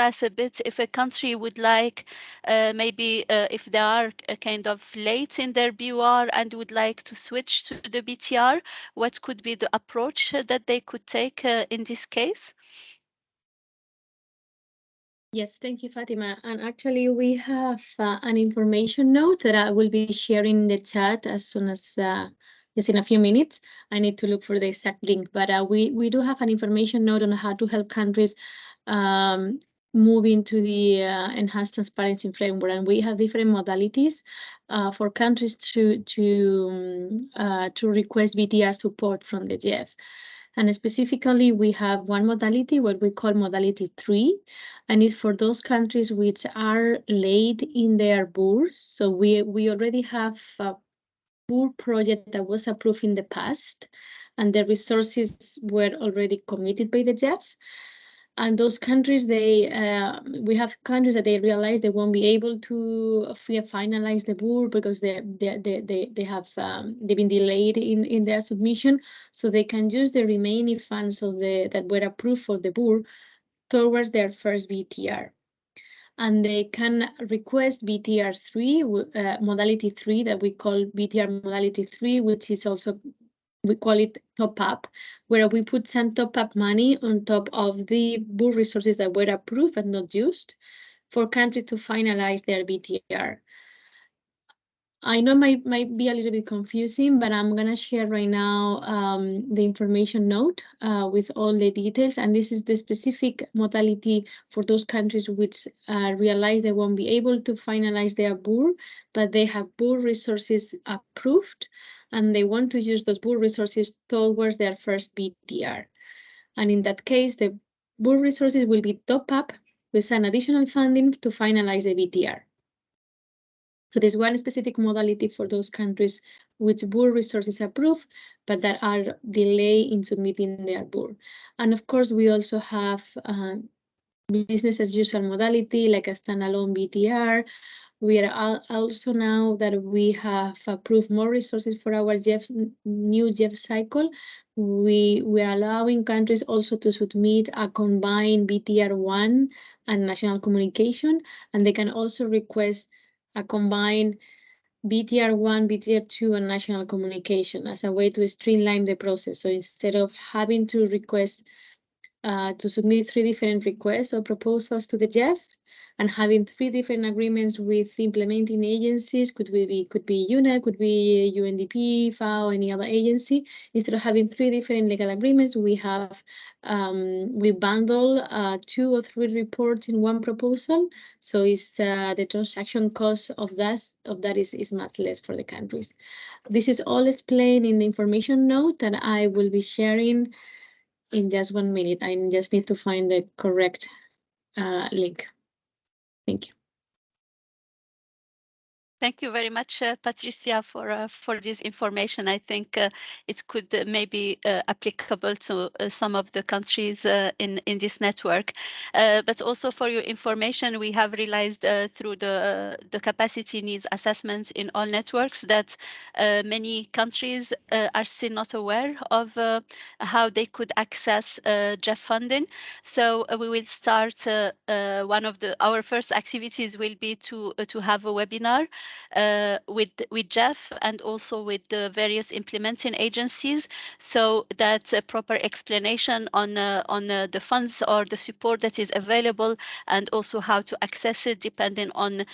us a bit if a country would like, maybe if they are kind of late in their BUR and would like to switch to the BTR, what could be the approach that they could take in this case? Yes, thank you, Fatima. And actually, we have an information note that I will be sharing in the chat as soon as, just in a few minutes. I need to look for the exact link, but we do have an information note on how to help countries move into the enhanced transparency framework, and we have different modalities for countries to request BTR support from the GEF. And specifically, we have one modality, what we call modality 3, and it's for those countries which are late in their BURs. So we already have a BUR project that was approved in the past, and the resources were already committed by the GEF. And those countries, we have countries that they realize they won't be able to finalize the BUR because they've been delayed in their submission, so they can use the remaining funds that were approved for the BUR towards their first BTR. And they can request BTR 3, modality 3, that we call BTR modality 3, which is also we call it top up, where we put some top up money on top of the BUR resources that were approved and not used for countries to finalize their BTR. I know it might be a little bit confusing, but I'm going to share right now the information note with all the details. And this is the specific modality for those countries which realize they won't be able to finalize their BUR, but they have BUR resources approved, and they want to use those BUR resources towards their first BTR. And in that case, the BUR resources will be top up with some additional funding to finalize the BTR. So there's one specific modality for those countries which BUR resources approved, but that are delayed in submitting their BUR. And of course, we also have business as usual modality, like a standalone BTR. We are also, now that we have approved more resources for our new GEF cycle, we are allowing countries also to submit a combined BTR1 and national communication, and they can also request a combined BTR1, BTR2, and national communication as a way to streamline the process. So instead of having to request to submit 3 different requests or proposals to the GEF and having 3 different agreements with implementing agencies, could be UNEP, could be UNDP, FAO, any other agency. Instead of having 3 different legal agreements, we have we bundle 2 or 3 reports in one proposal. So it's the transaction cost of that is much less for the countries. This is all explained in the information note that I will be sharing in just 1 minute. I just need to find the correct link. Thank you. Thank you very much, Patricia, for this information. I think it could maybe applicable to some of the countries in this network. But also for your information, we have realized through the capacity needs assessments in all networks that many countries are still not aware of how they could access GEF funding. So we will start one of our first activities will be to have a webinar with GEF and also with the various implementing agencies, so that a proper explanation on the funds or the support that is available, and also how to access it depending on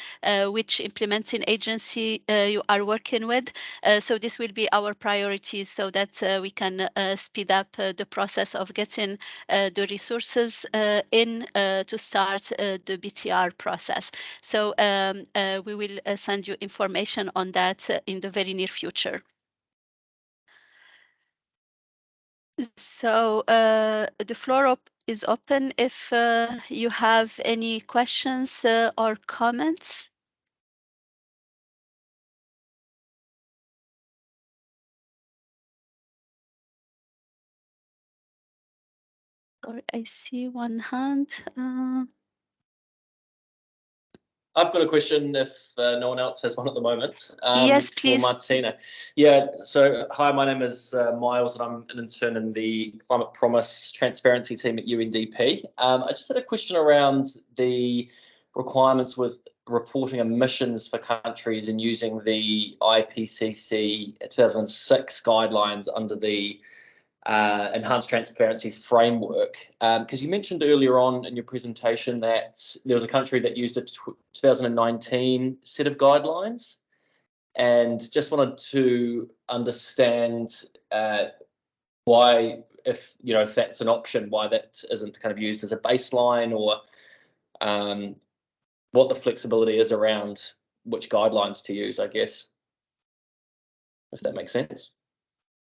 which implementing agency you are working with. So this will be our priorities, so that we can speed up the process of getting the resources in to start the BTR process. So we will send you information on that in the very near future. So the floor is open if you have any questions or comments. Or I see one hand. I've got a question if no one else has one at the moment. Yes, please. For Martina. Yeah, so hi, my name is Miles, and I'm an intern in the Climate Promise Transparency team at UNDP. I just had a question around the requirements with reporting emissions for countries and using the IPCC 2006 guidelines under the enhanced transparency framework, because you mentioned earlier on in your presentation that there was a country that used a 2019 set of guidelines, and just wanted to understand why, if that's an option, why that isn't kind of used as a baseline, or what the flexibility is around which guidelines to use, I guess, if that makes sense.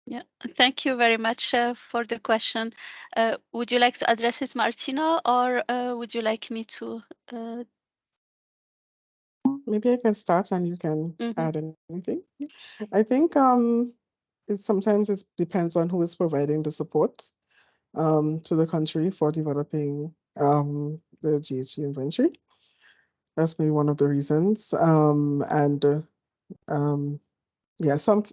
Yeah, thank you very much for the question. Would you like to address it, Martina, or would you like me to? Maybe I can start and you can add anything. I think sometimes it depends on who is providing the support to the country for developing the GHG inventory. That's maybe one of the reasons. Yeah, some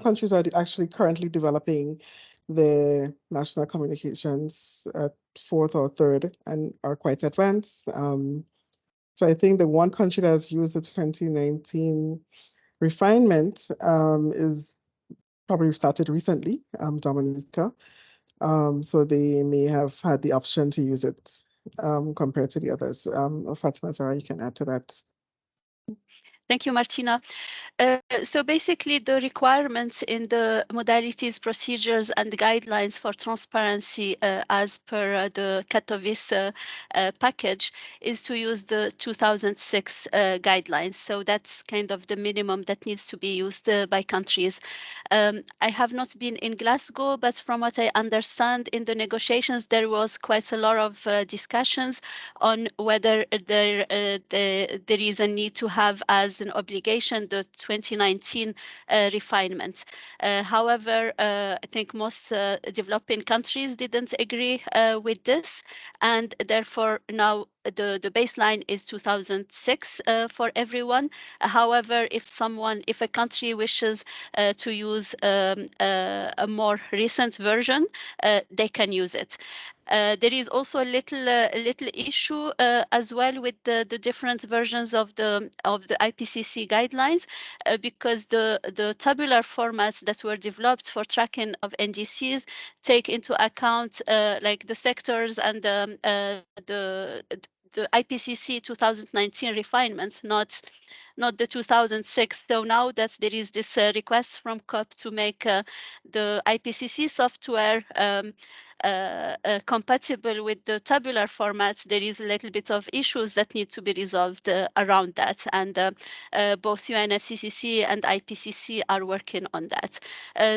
countries are actually currently developing the national communications at 4th or 3rd and are quite advanced. So I think the one country that has used the 2019 refinement is probably started recently, Dominica. So they may have had the option to use it compared to the others. Fatima Zahra, you can add to that. Thank you, Martina. So basically, the requirements in the modalities, procedures, and guidelines for transparency as per the Katowice package is to use the 2006 guidelines. So that's kind of the minimum that needs to be used by countries. I have not been in Glasgow, but from what I understand in the negotiations, there was quite a lot of discussions on whether there is a need to have as an obligation the 2019 refinement. However, I think most developing countries didn't agree with this, and therefore now the baseline is 2006 for everyone. However, if a country wishes to use a more recent version, they can use it. There is also a little issue as well with the different versions of the IPCC guidelines, because the tabular formats that were developed for tracking of NDCs take into account like the sectors and the IPCC 2019 refinements, not the 2006. So now that there is this request from COP to make the IPCC software compatible with the tabular formats, there is a little bit of issues that need to be resolved around that, and both UNFCCC and IPCC are working on that.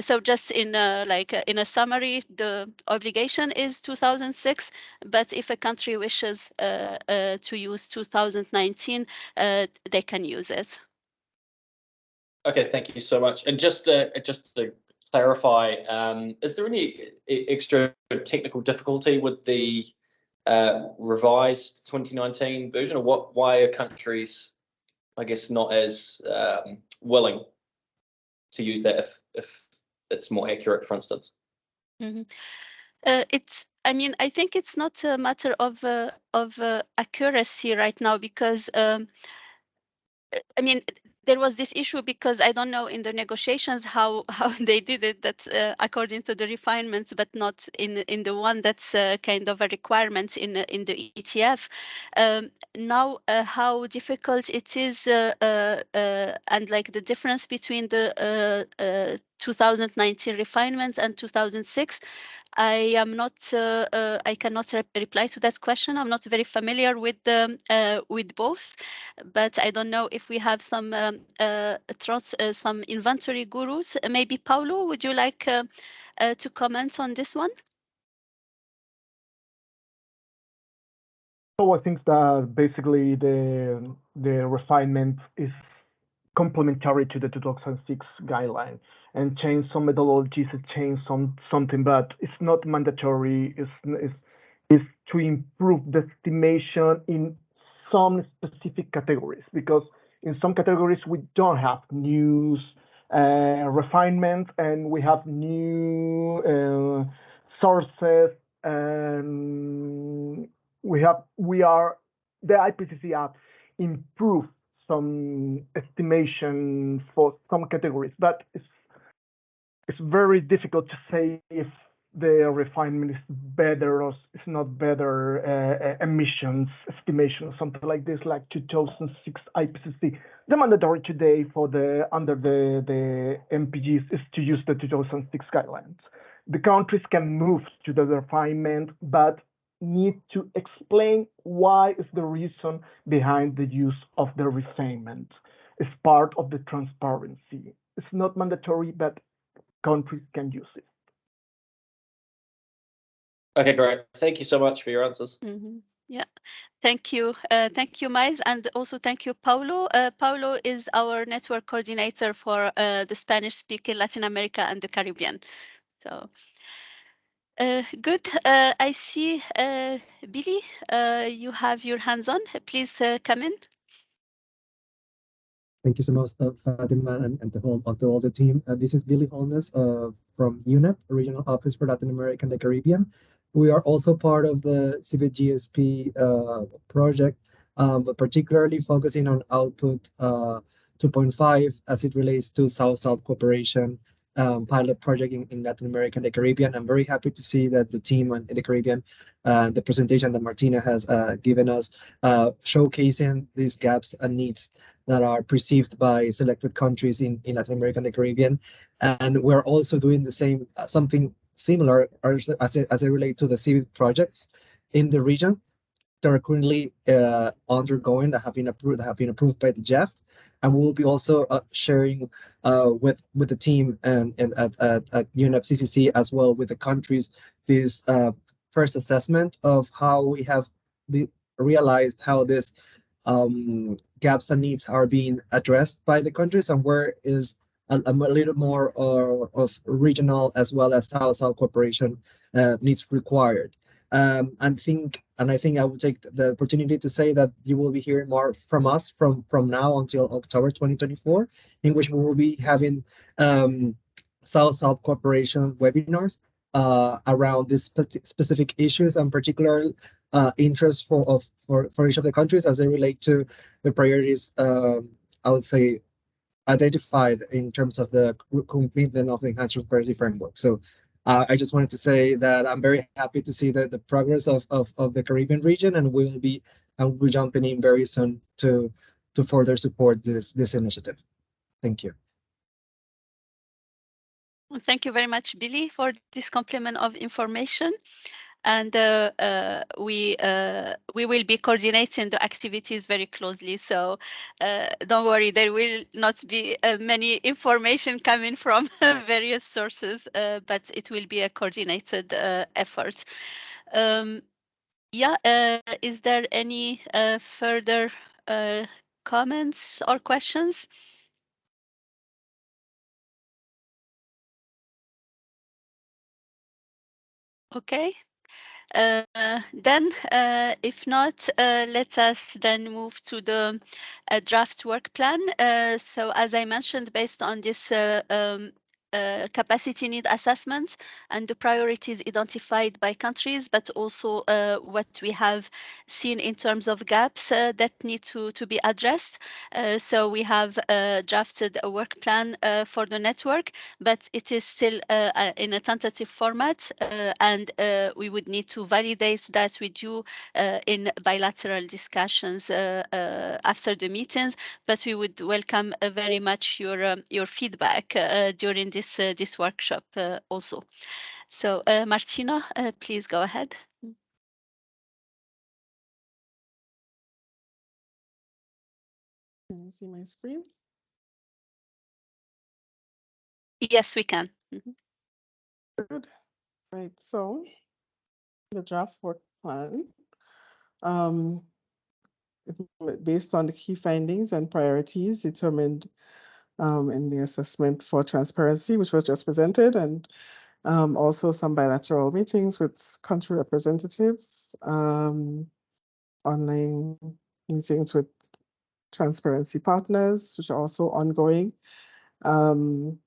So just in in a summary, the obligation is 2006, but if a country wishes to use 2019, they can use it. Okay, thank you so much. And just to clarify, is there any extra technical difficulty with the revised 2019 version, or why are countries, I guess, not as willing to use that if it's more accurate, for instance? Mm-hmm. I mean, I think it's not a matter of accuracy right now, because I mean, there was this issue because I don't know in the negotiations how they did it, that according to the refinements, but not in the one that's kind of a requirement in the ETF. Now, how difficult it is, and like the difference between the 2019 refinements and 2006. I am not. I cannot reply to that question. I'm not very familiar with both, but I don't know if we have some some inventory gurus. Maybe Paulo, would you like to comment on this one? So I think that basically the refinement is complementary to the 2006 guideline, and change some methodologies, change something, but it's not mandatory. It's to improve the estimation in some specific categories, because in some categories we don't have new refinement, and we have new sources, and the IPCC have improved some estimation for some categories, but it's very difficult to say if the refinement is better or it's not better. Emissions estimation or something like this, like 2006 IPCC. The mandatory today for under the MPGs is to use the 2006 guidelines. The countries can move to the refinement, but need to explain why is the reason behind the use of the refinement. It's part of the transparency. It's not mandatory, but countries can use it. Okay, great. Thank you so much for your answers. Mm-hmm. Yeah, thank you. Thank you, Miles, and also thank you, Paulo. Paulo is our network coordinator for the Spanish-speaking Latin America and the Caribbean. So. Good. I see, Billy, you have your hands on. Please come in. Thank you so much, Fatima, and to all the team. This is Billy Holness from UNEP, Regional Office for Latin America and the Caribbean. We are also part of the CBIT-GSP project, but particularly focusing on output 2.5 as it relates to South-South cooperation pilot project in Latin America and the Caribbean. I'm very happy to see that the team in the Caribbean, the presentation that Martina has given us, showcasing these gaps and needs that are perceived by selected countries in Latin America and the Caribbean. And we're also doing the same, something similar as it relates to the CBIT projects in the region that are currently undergoing, that have been approved by the GEF, and we will be also sharing with the team and at UNEP CCC as well with the countries this first assessment of how we have realized how this gaps and needs are being addressed by the countries, and where is a little more of regional as well as South-South cooperation needs required. And I think I will take the opportunity to say that you will be hearing more from us from now until October 2024, in which we will be having South-South cooperation webinars around these specific issues and particular interests for each of the countries as they relate to the priorities, I would say, identified in terms of the completion of the enhanced transparency framework. So I just wanted to say that I'm very happy to see the progress of the Caribbean region, and we'll be jumping in very soon to further support this initiative. Thank you. Thank you very much, Billy, for this complement of information. And we will be coordinating the activities very closely. So don't worry, there will not be many information coming from various sources, but it will be a coordinated effort. Is there any further comments or questions? Okay. Then, if not, let us then move to the draft work plan. So as I mentioned, based on this capacity need assessments and the priorities identified by countries, but also what we have seen in terms of gaps that need to be addressed. So we have drafted a work plan for the network, but it is still in a tentative format, and we would need to validate that with you in bilateral discussions after the meetings. But we would welcome very much your feedback during this workshop also. So Martina, please go ahead. Can you see my screen? Yes, we can. Good. Right. So the draft work plan, based on the key findings and priorities determined in the assessment for transparency, which was just presented, and also some bilateral meetings with country representatives, online meetings with transparency partners, which are also ongoing, and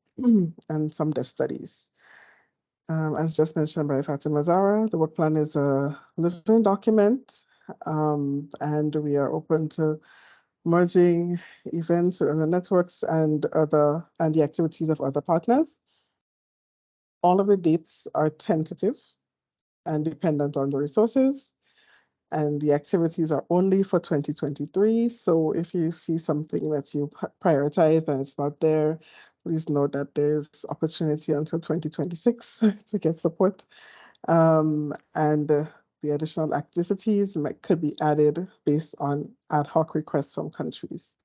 some desk studies. As just mentioned by Fatima Zara, the work plan is a living document, and we are open to merging events with other networks and the activities of other partners. All of the dates are tentative and dependent on the resources, and the activities are only for 2023. So if you see something that you prioritize and it's not there, please note that there's opportunity until 2026 to get support. And the additional activities could be added based on ad hoc requests from countries.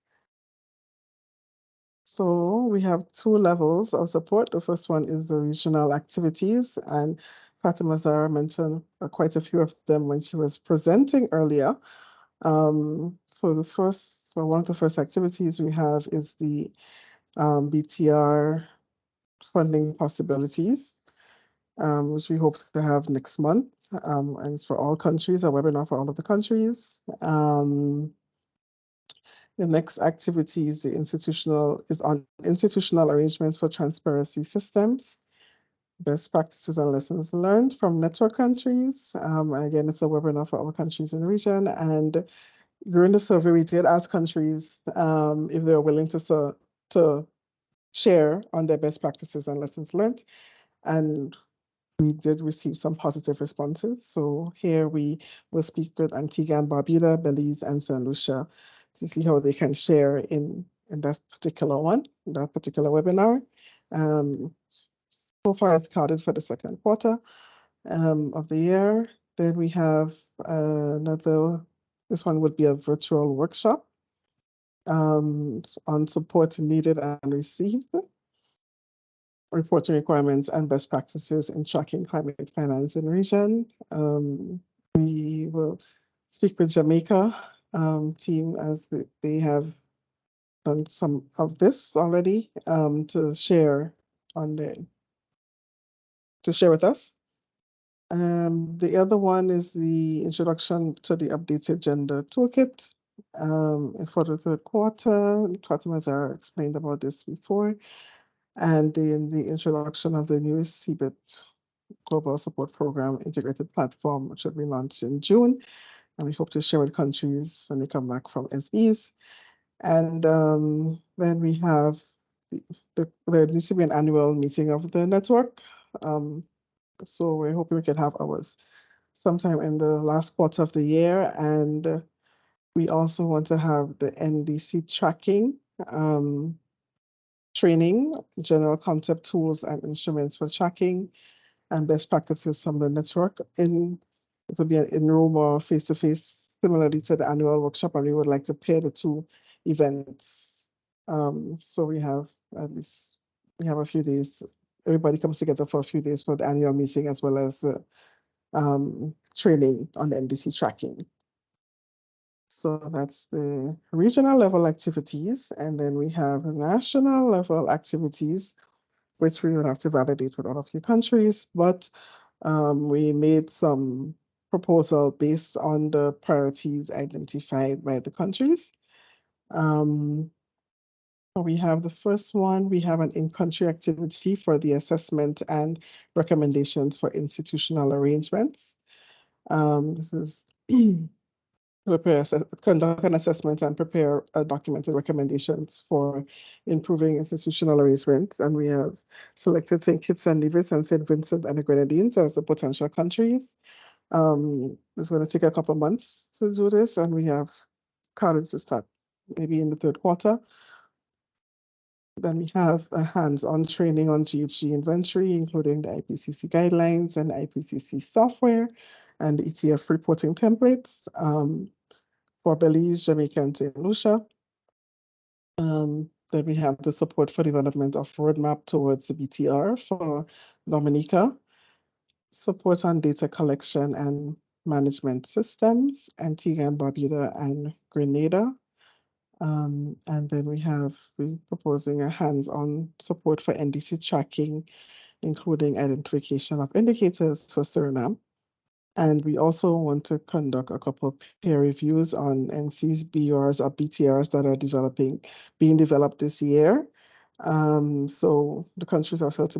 So we have two levels of support. The first one is the regional activities, and Fatima Zara mentioned quite a few of them when she was presenting earlier. So one of the first activities we have is the BTR funding possibilities, which we hope to have next month. And it's for all countries, a webinar for all of the countries. The next activity is on institutional arrangements for transparency systems, best practices and lessons learned from network countries. Again, it's a webinar for all countries in the region. And during the survey, we did ask countries if they're willing to share on their best practices and lessons learned. And we did receive some positive responses. So here we will speak with Antigua and Barbuda, Belize, and St. Lucia to see how they can share in that particular one, that particular webinar. So far it's counted for the second quarter of the year. Then we have this one would be a virtual workshop on support needed and received, reporting requirements and best practices in tracking climate finance in region. We will speak with Jamaica team as they have done some of this already to share with us. The other one is the introduction to the updated gender toolkit for the third quarter. Fatima Zara explained about this before. And then the introduction of the newest CBIT Global Support Program integrated platform, which will be launched in June. And we hope to share with countries when they come back from SBs. And then we have there needs to be an annual meeting of the network. So we're hoping we can have ours sometime in the last quarter of the year. And we also want to have the NDC tracking training, general concept tools and instruments for tracking and best practices from the network. It will be an in-room or face-to-face, similarly to the annual workshop, and we would like to pair the two events. So we have a few days. Everybody comes together for a few days for the annual meeting as well as the training on the NDC tracking. So that's the regional level activities. And then we have national level activities, which we would have to validate with all of your countries. But we made some proposal based on the priorities identified by the countries. We have the first one, we have an in-country activity for the assessment and recommendations for institutional arrangements. This is conduct an assessment and prepare documented recommendations for improving institutional arrangements. And we have selected St. Kitts and Nevis and St. Vincent and the Grenadines as the potential countries. It's going to take a couple of months to do this, and we have started to start maybe in the third quarter. Then we have a hands-on training on GHG inventory, including the IPCC guidelines and IPCC software and the ETF reporting templates for Belize, Jamaica, and St. Lucia. Then we have the support for development of roadmap towards the BTR for Dominica, support on data collection and management systems, Antigua and Barbuda and Grenada. And then we're proposing a hands-on support for NDC tracking, including identification of indicators for Suriname. And we also want to conduct a couple of peer reviews on NC's BRs or BTRs that are being developed this year. So the countries are still to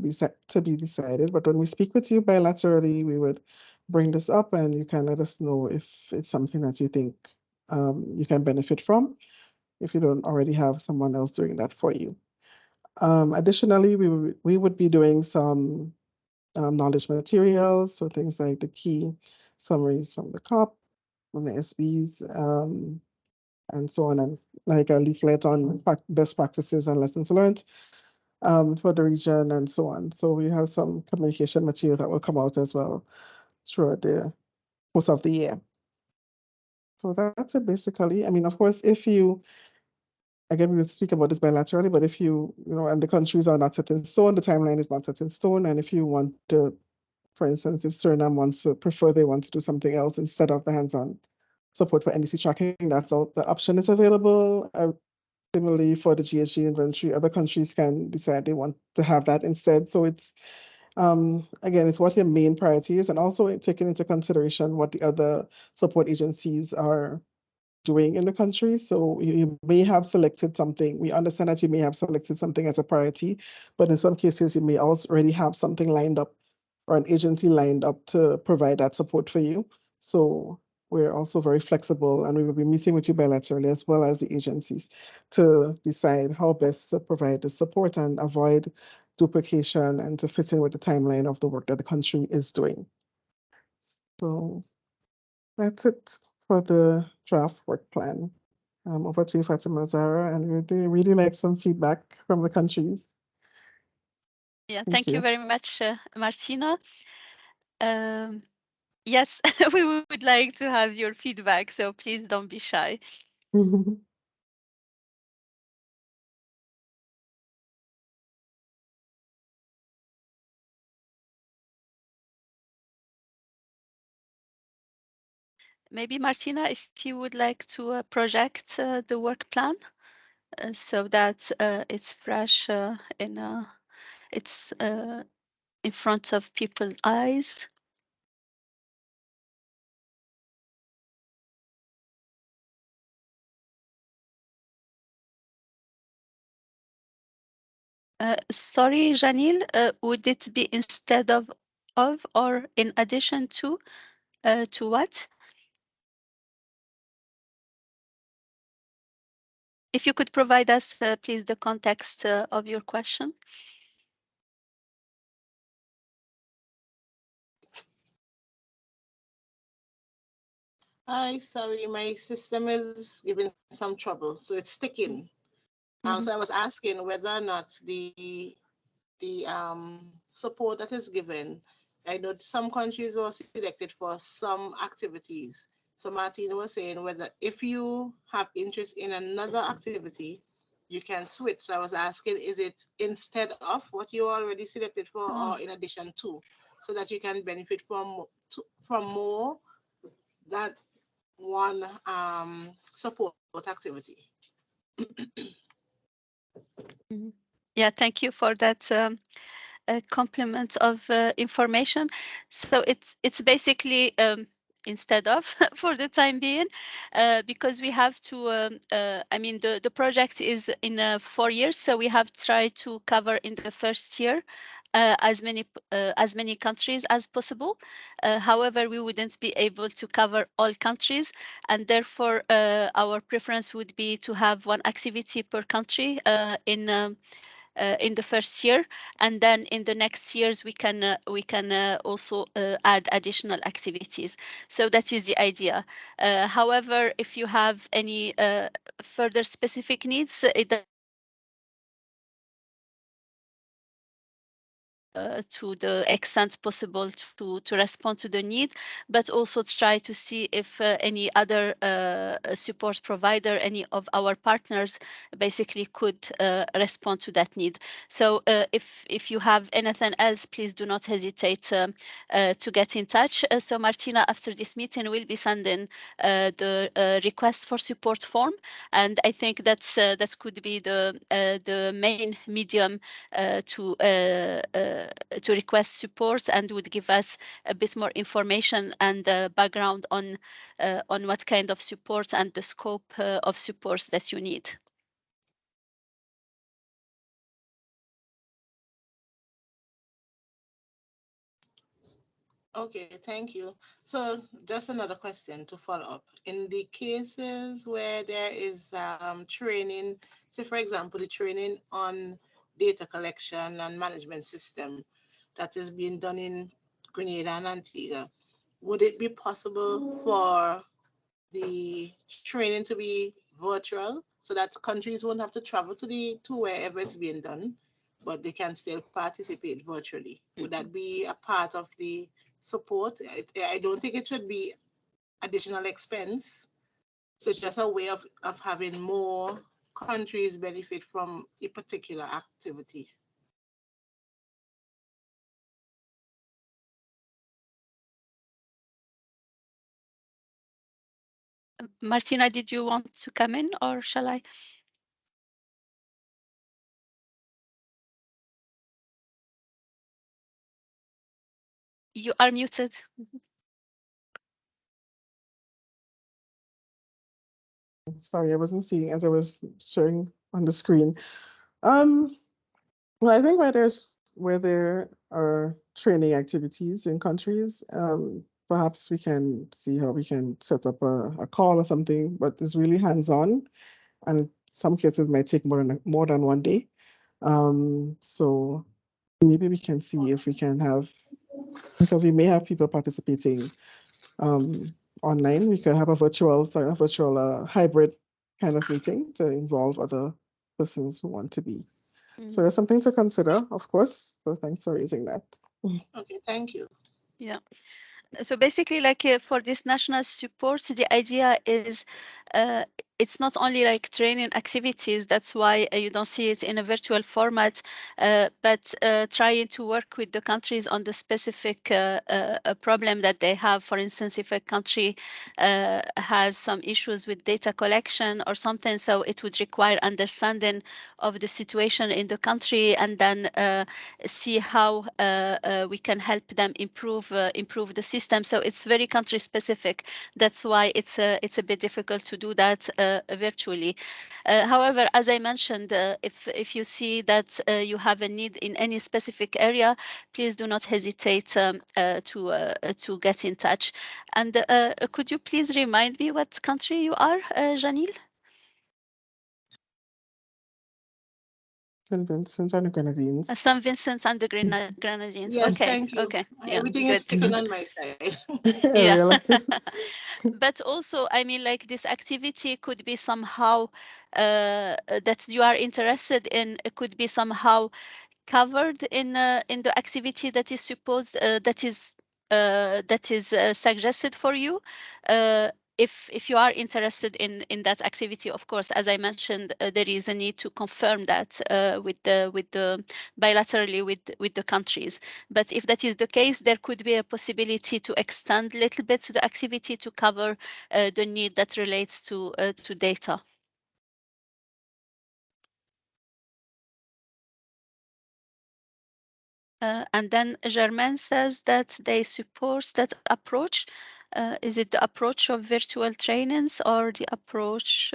be decided. But when we speak with you bilaterally, we would bring this up, and you can let us know if it's something that you think you can benefit from, if you don't already have someone else doing that for you. Additionally, we would be doing some knowledge materials, so things like the key summaries from the COP, from the SBs, and so on, and like a leaflet on best practices and lessons learned for the region and so on. So we have some communication material that will come out as well throughout the course of the year. So that's it basically. I mean, of course, again, we will speak about this bilaterally, but if and the countries are not set in stone, the timeline is not set in stone, and if you want to, for instance, if Suriname they want to do something else instead of the hands-on support for NDC tracking, that's all, the option is available. Similarly, for the GHG inventory, other countries can decide they want to have that instead. So it's, again, it's what your main priority is, and also taking into consideration what the other support agencies are doing in the country. So you may have selected something. We understand that you may have selected something as a priority, but in some cases you may also already have something lined up or an agency lined up to provide that support for you. So we're also very flexible, and we will be meeting with you bilaterally as well as the agencies to decide how best to provide the support and avoid duplication and to fit in with the timeline of the work that the country is doing. So that's it for the draft work plan. Over to you, Fatima Zara, and we'd really like some feedback from the countries. Yeah, thank you very much, Martina. Yes, we would like to have your feedback, so please don't be shy. Maybe Martina, if you would like to project the work plan so that it's fresh it's in front of people's eyes. Sorry, Janil, would it be instead of or in addition to what? If you could provide us, please, the context of your question. Hi, sorry, my system is giving some trouble, so it's sticking. So I was asking whether or not the support that is given, I know some countries were selected for some activities. So Martina was saying whether if you have interest in another activity, you can switch. So I was asking, is it instead of what you already selected for or in addition to, so that you can benefit from more that one support activity? Yeah, thank you for that complement of information. So it's basically instead of for the time being, because we have to, I mean, the project is in 4 years, so we have tried to cover in the first year as many countries as possible. However, we wouldn't be able to cover all countries, and therefore our preference would be to have one activity per country in the first year, and then in the next years we can also add additional activities. So that is the idea. However, if you have any further specific needs, it to the extent possible to respond to the need, but also try to see if any other support provider, any of our partners, basically could respond to that need. So if you have anything else, please do not hesitate to get in touch. So Martina, after this meeting, we'll be sending the request for support form, and I think that could be the main medium to request support, and would give us a bit more information and background on what kind of support and the scope of supports that you need. Okay, thank you. So just another question to follow up. In the cases where there is training, say for example, the training on data collection and management system that is being done in Grenada and Antigua, would it be possible for the training to be virtual so that countries won't have to travel to wherever it's being done, but they can still participate virtually? Would that be a part of the support? I don't think it should be additional expense. So it's just a way of having more countries benefit from a particular activity. Martina, did you want to come in, or shall I? You are muted. Sorry, I wasn't seeing as I was showing on the screen. Well, I think where there are training activities in countries, perhaps we can see how we can set up a call or something, but it's really hands-on, and in some cases might take more than 1 day. So maybe we can see if we can have, because we may have people participating online, we could have a virtual hybrid kind of meeting to involve other persons who want to be. So there's something to consider, of course. So thanks for raising that. Okay, thank you. Yeah. So basically, like for this national support, the idea is it's not only like training activities. That's why you don't see it in a virtual format, but trying to work with the countries on the specific problem that they have. For instance, if a country has some issues with data collection or something, so it would require understanding of the situation in the country, and then see how we can help them improve the system. So it's very country specific. That's why it's a bit difficult to do that virtually. However, as I mentioned, if you see that you have a need in any specific area, please do not hesitate to get in touch. And could you please remind me what country you are, Janil? St. Vincent and the Grenadines. St. Vincent and the Grenadines. Yes, Okay, thank you. okay, yeah, Everything good. is taken on my side. I Yeah. realize. But also, I mean, like this activity could be somehow that you are interested in. It could be somehow covered in the activity that is supposed that is suggested for you. If you are interested in that activity, of course, as I mentioned, there is a need to confirm that with the bilaterally with the countries. But if that is the case, there could be a possibility to extend a little bit the activity to cover the need that relates to data. And then Germaine says that they support that approach. Is it the approach of virtual trainings or the approach?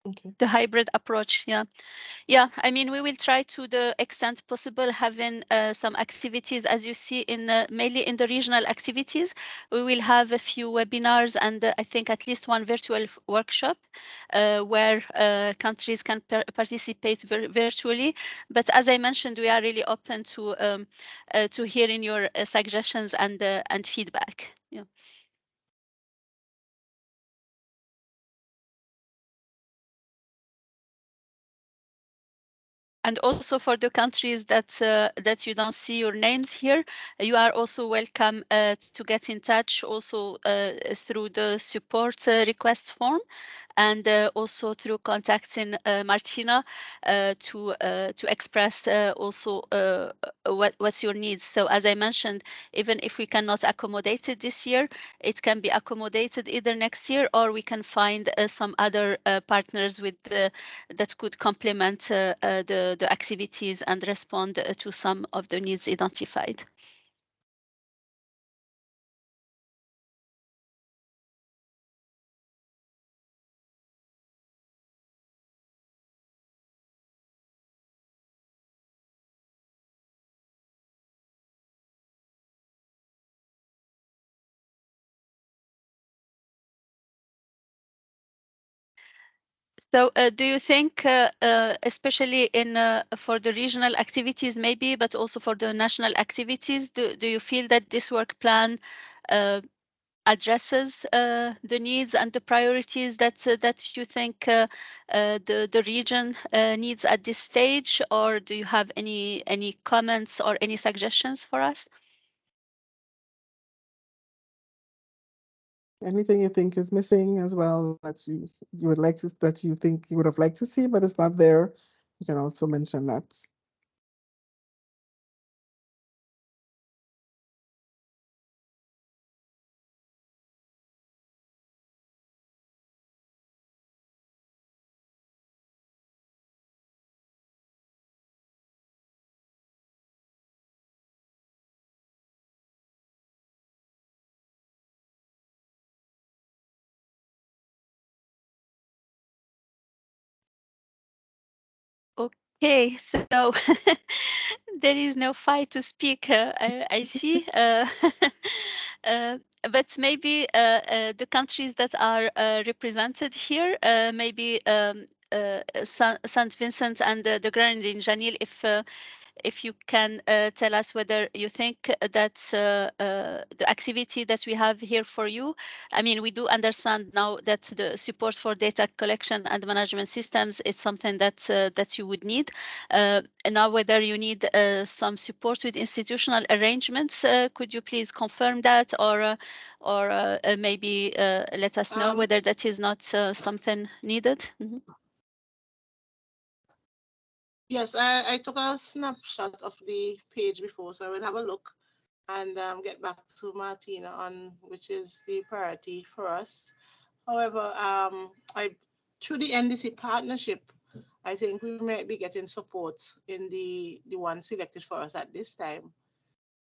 Okay. The hybrid approach, yeah. Yeah, I mean, we will try to the extent possible having some activities, as you see, mainly in the regional activities. We will have a few webinars and I think at least one virtual workshop where countries can participate virtually. But as I mentioned, we are really open to hearing your suggestions and feedback. Yeah. And also for the countries that you don't see your names here, you are also welcome to get in touch also through the support request form, and also through contacting Martina to express also what's your needs. So as I mentioned, even if we cannot accommodate it this year, it can be accommodated either next year, or we can find some other partners with that could complement the activities and respond to some of the needs identified. So do you think, especially for the regional activities maybe, but also for the national activities, do you feel that this work plan addresses the needs and the priorities that you think the region needs at this stage, or do you have any comments or any suggestions for us? Anything you think is missing as well that you would like to, that you think you would have liked to see, but it's not there, you can also mention that. Okay, so there is no fight to speak, I see. But maybe the countries that are represented here, maybe Saint Vincent and the Grenadines, Janil, if you can tell us whether you think that the activity that we have here for you, I mean, we do understand now that the support for data collection and management systems is something that that you would need. And now, whether you need some support with institutional arrangements, could you please confirm that, or maybe let us know whether that is not something needed? Mm-hmm. Yes, I took a snapshot of the page before, so I will have a look and get back to Martina on which is the priority for us. However, through the NDC partnership, I think we might be getting support in the one selected for us at this time.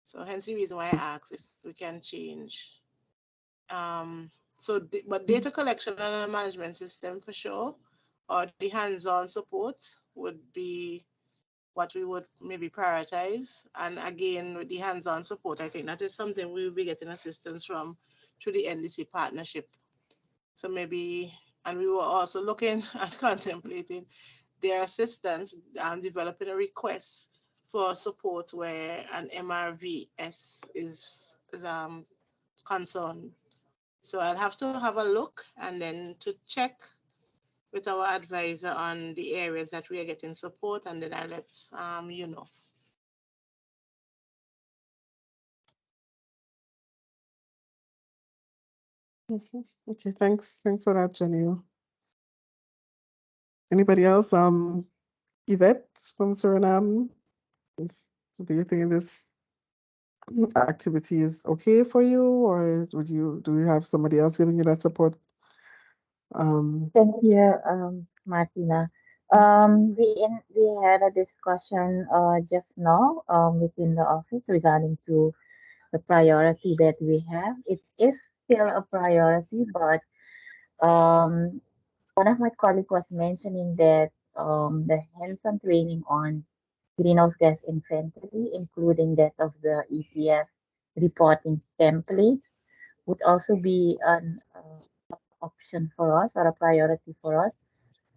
So hence the reason why I asked if we can change. But data collection and management system for sure, or the hands-on support would be what we would maybe prioritize. And again, with the hands-on support, I think that is something we will be getting assistance from through the NDC partnership. So maybe, and we were also looking at contemplating their assistance developing a request for support where an MRVS is concerned. So I'll have to have a look and then to check with our advisor on the areas that we are getting support, and then I'll let you know. Okay, thanks for that, Janelle. Anybody else? Yvette from Suriname. Do you think this activity is okay for you, or do you have somebody else giving you that support? Thank you, Martina. We had a discussion just now within the office regarding to the priority that we have. It is still a priority, but one of my colleagues was mentioning that the hands-on training on greenhouse gas inventory, including that of the ETF reporting templates, would also be an option for us or a priority for us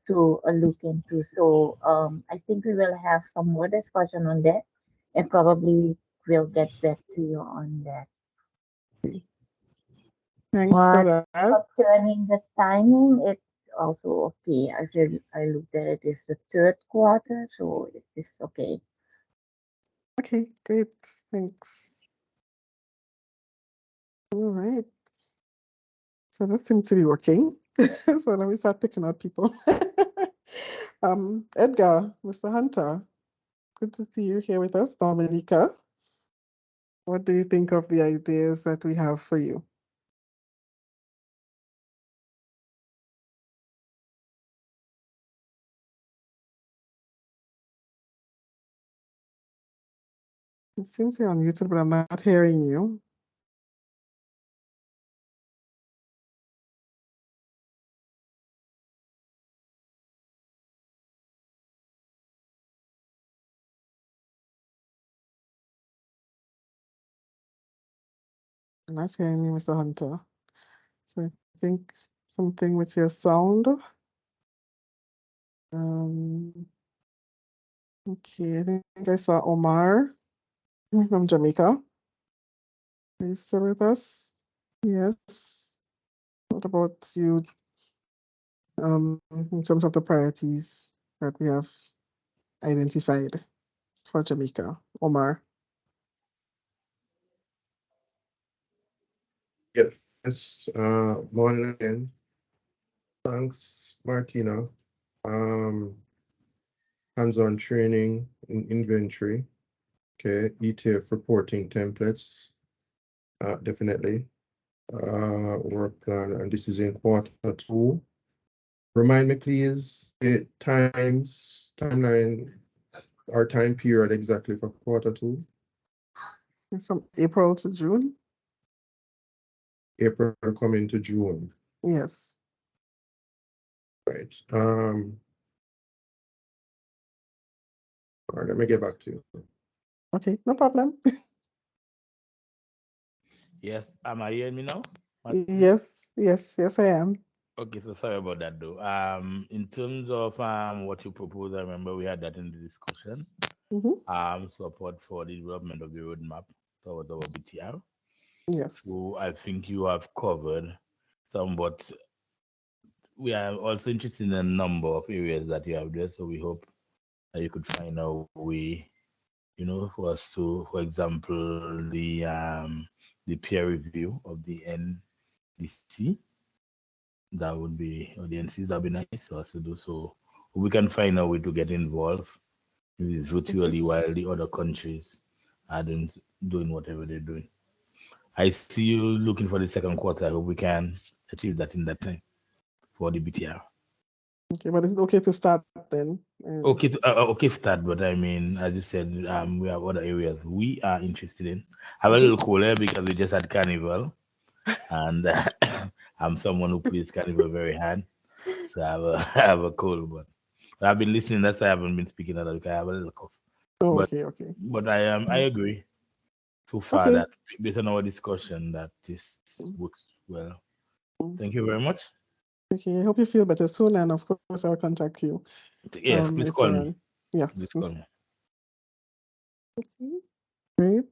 to look into. So I think we will have some more discussion on that, and probably we'll get back to you on that. Thanks But for that. concerning the timing, it's also okay. I looked at it, it's the third quarter, so it is okay. Okay, great. Thanks. All right. So that seems to be working. So let me start picking out people. Edgar, Mr. Hunter, good to see you here with us. Dominica, what do you think of the ideas that we have for you? It seems you're unmuted, but I'm not hearing you. I'm not hearing you, Mr. Hunter. So I think something with your sound. Okay, I think I saw Omar from Jamaica. Are you still with us? Yes. What about you in terms of the priorities that we have identified for Jamaica? Omar. Yes, morning again. Thanks, Martina. Hands-on training in inventory. Okay, ETF reporting templates. Definitely. Work plan, and this is in quarter 2. Remind me, please, the timeline, our time period exactly for quarter 2. It's from April to June. April coming to June. Yes. Right. All right, let me get back to you. Okay, no problem. Yes, am I hearing me now? Yes, I am. Okay, so sorry about that though. In terms of what you propose, I remember we had that in the discussion. Support for the development of the roadmap towards our BTR. Yes. So I think you have covered some, but we are also interested in a number of areas that you have there. So we hope that you could find a way, for us to, for example, the peer review of the NDC. That would be, or the NCs, that would be nice for us to do. So we can find a way to get involved virtually while the other countries are doing whatever they're doing. I see you looking for the second quarter. I hope we can achieve that in that time for the BTR. Okay, but it's okay to start then. Okay, start. But I mean, as you said, we have other areas we are interested in. I'm a little cooler because we just had Carnival, and I'm someone who plays Carnival very hard, so I have a cold. But I've been listening. That's why I haven't been speaking a lot because I have a little cough. Oh, But, okay. But I agree so far that based on our discussion that this works well. Thank you very much. Okay, I hope you feel better soon, and of course I'll contact you. Yes, please call me. Yes. Please call me. Okay, great.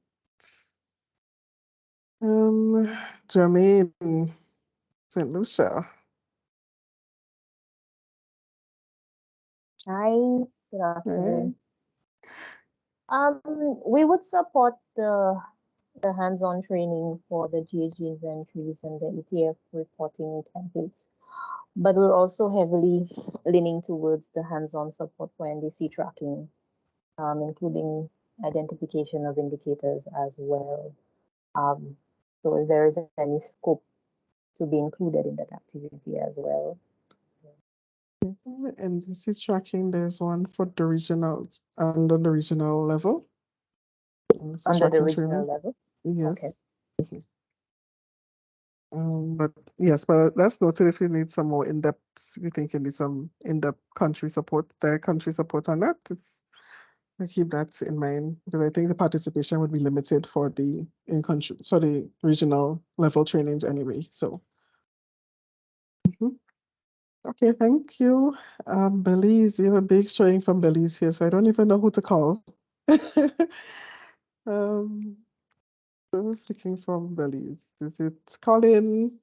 Jermaine, St. Lucia. Hi, good afternoon. We would support the hands-on training for the GHG inventories and the ETF reporting templates, but we're also heavily leaning towards the hands-on support for NDC tracking, including identification of indicators as well. So if there is any scope to be included in that activity as well. NDC tracking, there's one for the regional, under the regional level. Under the regional level? Yes. Okay. But that's noted if you need some more in-depth, we think you need some in-depth country support, direct country support on that. I keep that in mind because I think the participation would be limited for the regional level trainings anyway. So, okay, thank you. Belize, we have a big showing from Belize here, so I don't even know who to call. Who's speaking from Belize? Is it Colin?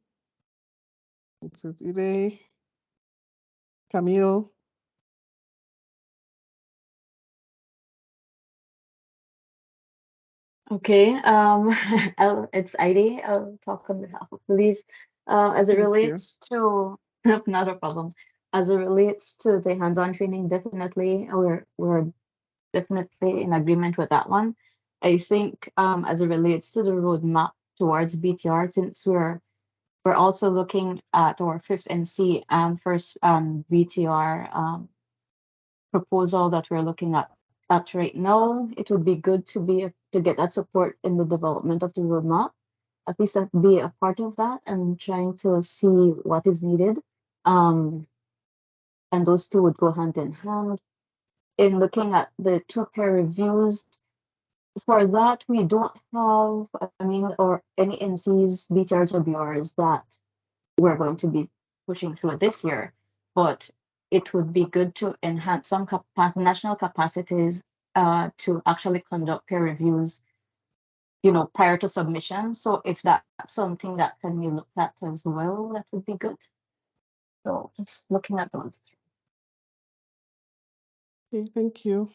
Is it Ide? Camille? Okay, it's Heidi. I'll talk on behalf of Belize. As it relates to, not a problem. As it relates to the hands-on training, definitely we're definitely in agreement with that one. I think as it relates to the roadmap towards BTR, since we're also looking at our fifth NC and first BTR proposal that we're looking at right now, it would be good to get that support in the development of the roadmap, at least be a part of that and trying to see what is needed. And those two would go hand in hand. In looking at the two peer reviews, for that we don't have, or any NCs, BTRs or BRs that we're going to be pushing through this year, but it would be good to enhance some national capacities to actually conduct peer reviews, prior to submission. So if that's something that can be looked at as well, that would be good. So just looking at those. Okay, thank you.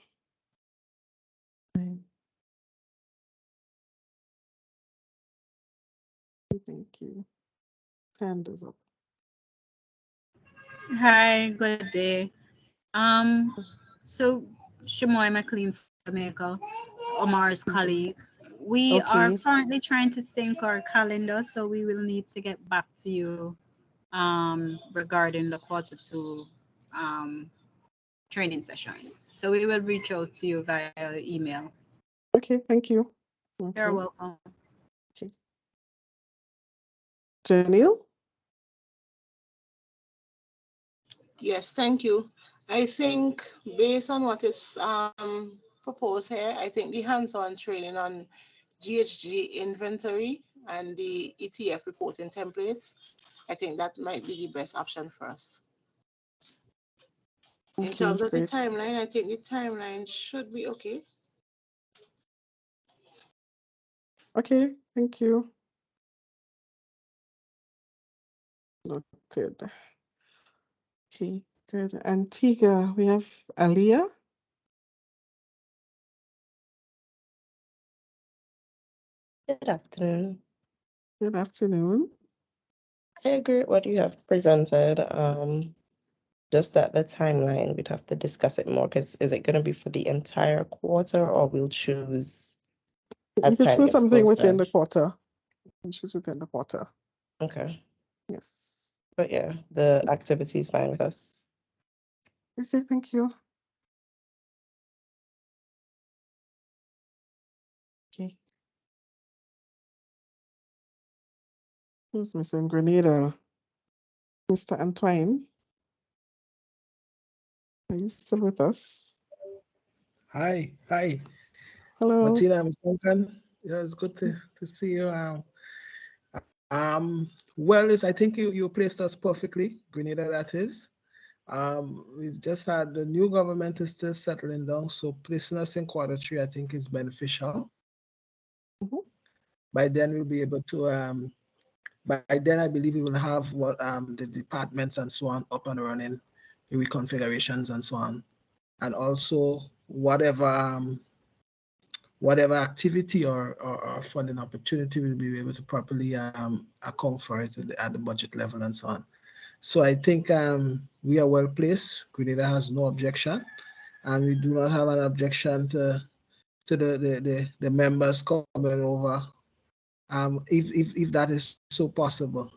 Thank you. Hand is up. Hi, good day. So Shamoy McLean from Jamaica, Omar's colleague. We are currently trying to sync our calendar, so we will need to get back to you regarding the Q2 training sessions. So we will reach out to you via email. Okay, thank you. Okay. You're welcome. Okay. Janelle? Yes, thank you. I think based on what is propose here, I think the hands-on training on GHG inventory and the ETF reporting templates, I think that might be the best option for us. In terms of the timeline, I think the timeline should be okay. Okay, thank you. Noted. Okay, good. Antigua, we have Aliyah. Good afternoon. Good afternoon. I agree with what you have presented. Just that the timeline, we'd have to discuss it more because is it going to be for the entire quarter or we'll choose as You can time choose gets something closer? within the quarter. You can choose within the quarter. Okay. Yes. But yeah, the activity is fine with us. Okay, thank you. Okay. Who's missing? Grenada. Mr. Antoine. Are you still with us? Hi. Hello. Martina, Ms. Duncan. Yeah, it's good to see you. Well, I think you placed us perfectly, Grenada, that is. We've just had the new government is still settling down, so placing us in quarter 3, I think, is beneficial. By then we'll be able to, by then I believe we will have what the departments and so on up and running, the reconfigurations and so on. And also whatever activity or funding opportunity we'll be able to properly account for it at the budget level and so on. So I think we are well placed. Grenada has no objection, and we do not have an objection to the members coming over, if that is so possible.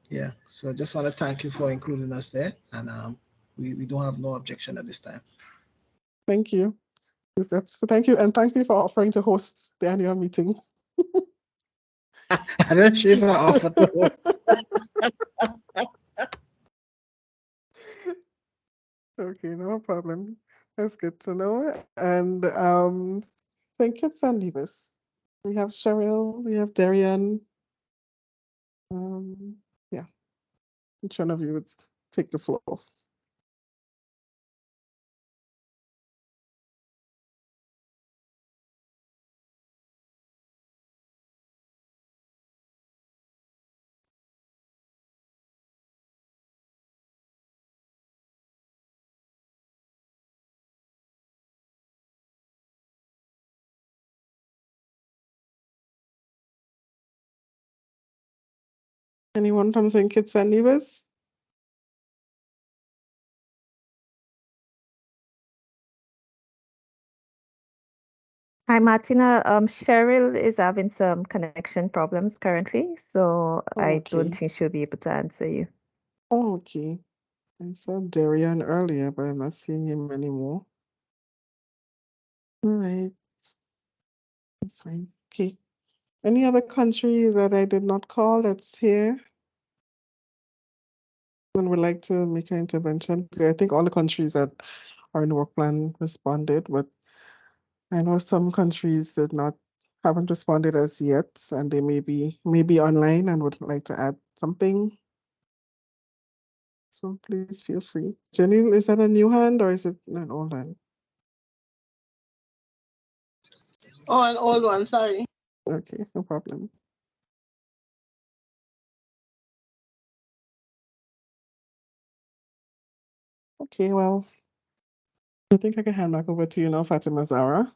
Yeah. So I just want to thank you for including us there, and we don't have no objection at this time. Thank you. Thank you, and thank you for offering to host the annual meeting. I don't sure if I offer to host. Okay, no problem. That's good to know. And St. Kitts and Nevis. We have Cheryl, we have Darian. Yeah, which one of you would take the floor? Anyone from St. Kitts and Nevis? Hi, Martina. Cheryl is having some connection problems currently, so I don't think she'll be able to answer you. Oh, okay. I saw Darian earlier, but I'm not seeing him anymore. All right. That's fine. Okay. Any other country that I did not call that's here? One would like to make an intervention? I think all the countries that are in the work plan responded, but I know some countries haven't responded as yet, and they may be online and would like to add something. So please feel free. Jenny, is that a new hand or is it an old hand? Oh, an old one, sorry. Okay, no problem. Okay, well, I think I can hand back over to you now, Fatima Zara.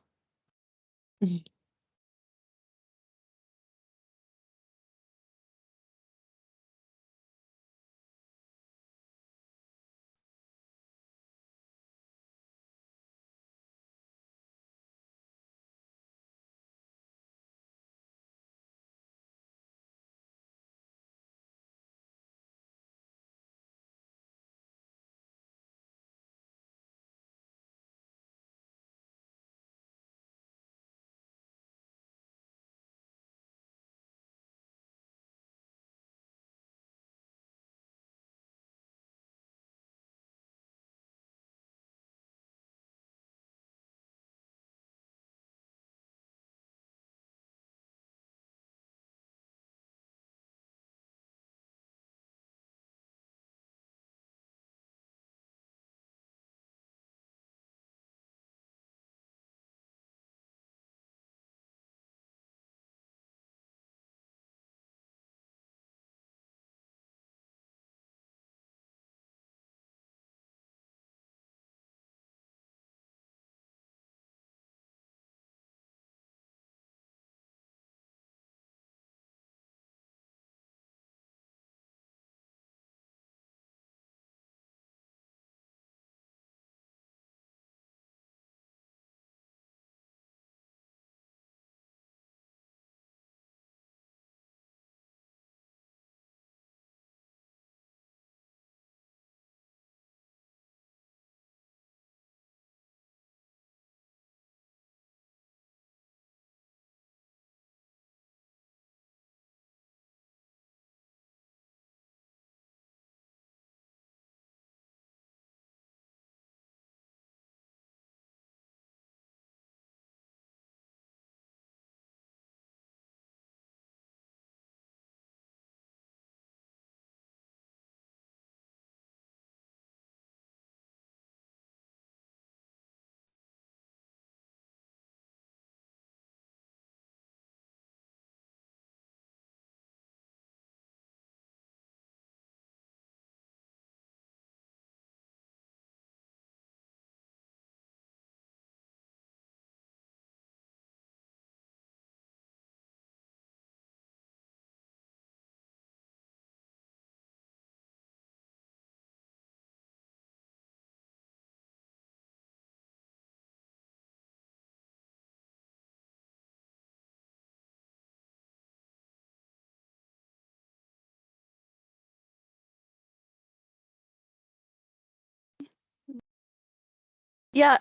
Yeah,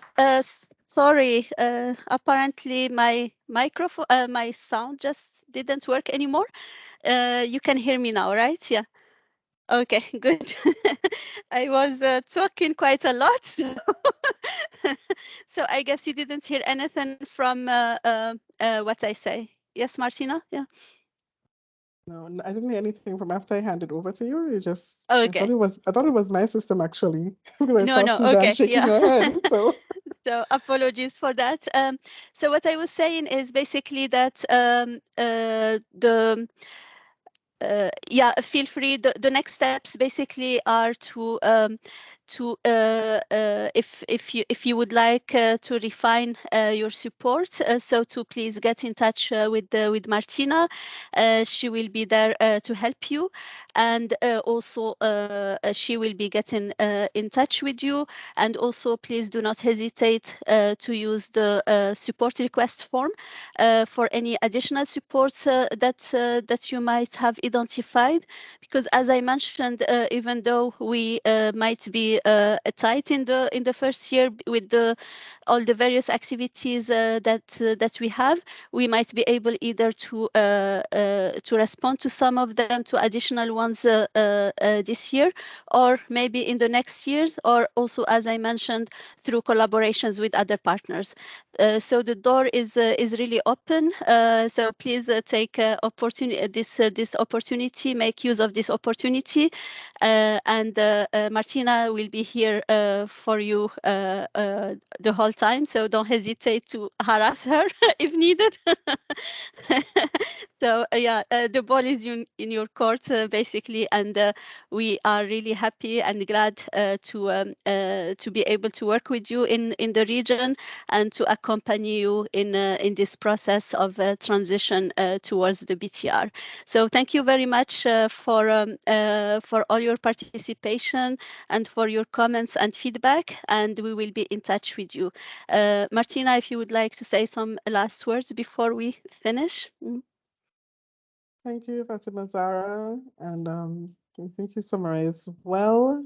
sorry. Apparently my microphone, my sound just didn't work anymore. You can hear me now, right? Yeah. Okay, good. I was talking quite a lot, so I guess you didn't hear anything from what I say. Yes, Martina? Yeah. No, I didn't hear anything from after I handed over to you. You just, Okay. I thought it was my system actually, because I No, saw Suzanne okay, shaking yeah. her head. So So apologies for that. So what I was saying is basically that yeah, feel free. The next steps basically are to if you would like to refine your support, so to please get in touch with Martina. She will be there to help you, and also she will be getting in touch with you. And also please do not hesitate to use the support request form for any additional supports that you might have identified, because as I mentioned, even though we might be tight in the first year with all the various activities that we have, we might be able either to respond to some of them, to additional ones this year, or maybe in the next years, or also, as I mentioned, through collaborations with other partners. So the door is really open. So please take this opportunity, make use of this opportunity, and Martina will be here for you the whole time. So don't hesitate to harass her if needed. So yeah, the ball is in your court basically, and we are really happy and glad to be able to work with you in the region and to accompany you in this process of transition towards the BTR. So thank you very much for all your participation and for your comments and feedback, and we will be in touch with you. Martina, if you would like to say some last words before we finish. thank you, Fatima Zara, and I think you summarized well.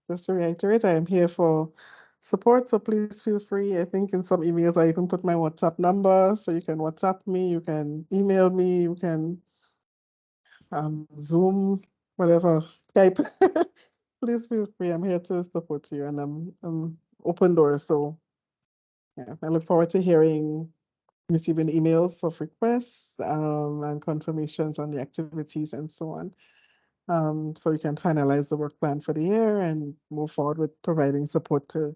Just to reiterate, I am here for support, so please feel free. I think in some emails I even put my WhatsApp number, so you can WhatsApp me, you can email me, you can Zoom, whatever, Skype. Please feel free. I'm here to support you, and I'm open doors. So yeah, I look forward to receiving emails of requests and confirmations on the activities and so on. So we can finalize the work plan for the year and move forward with providing support to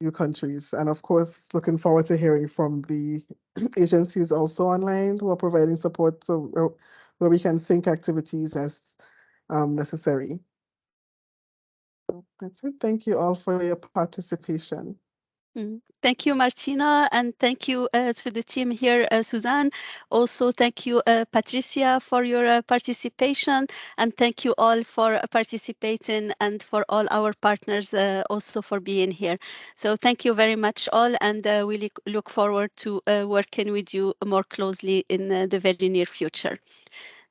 new countries. And of course, looking forward to hearing from the agencies also online who are providing support, so where we can sync activities as necessary. So that's it. Thank you all for your participation. Thank you, Martina, and thank you to the team here, Suzanne. Also, thank you, Patricia, for your participation, and thank you all for participating, and for all our partners also for being here. So thank you very much all, and we look forward to working with you more closely in the very near future.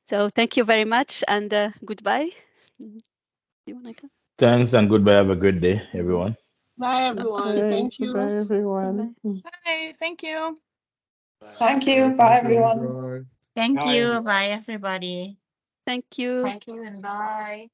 So thank you very much, and goodbye. You wanna go? Thanks and goodbye. Have a good day, everyone. Bye, everyone. Thank you. Bye, everyone. Bye. Thank you. Thank you. Bye, everyone. Thank Bye. you. Bye, everybody. Thank you. Thank you and bye.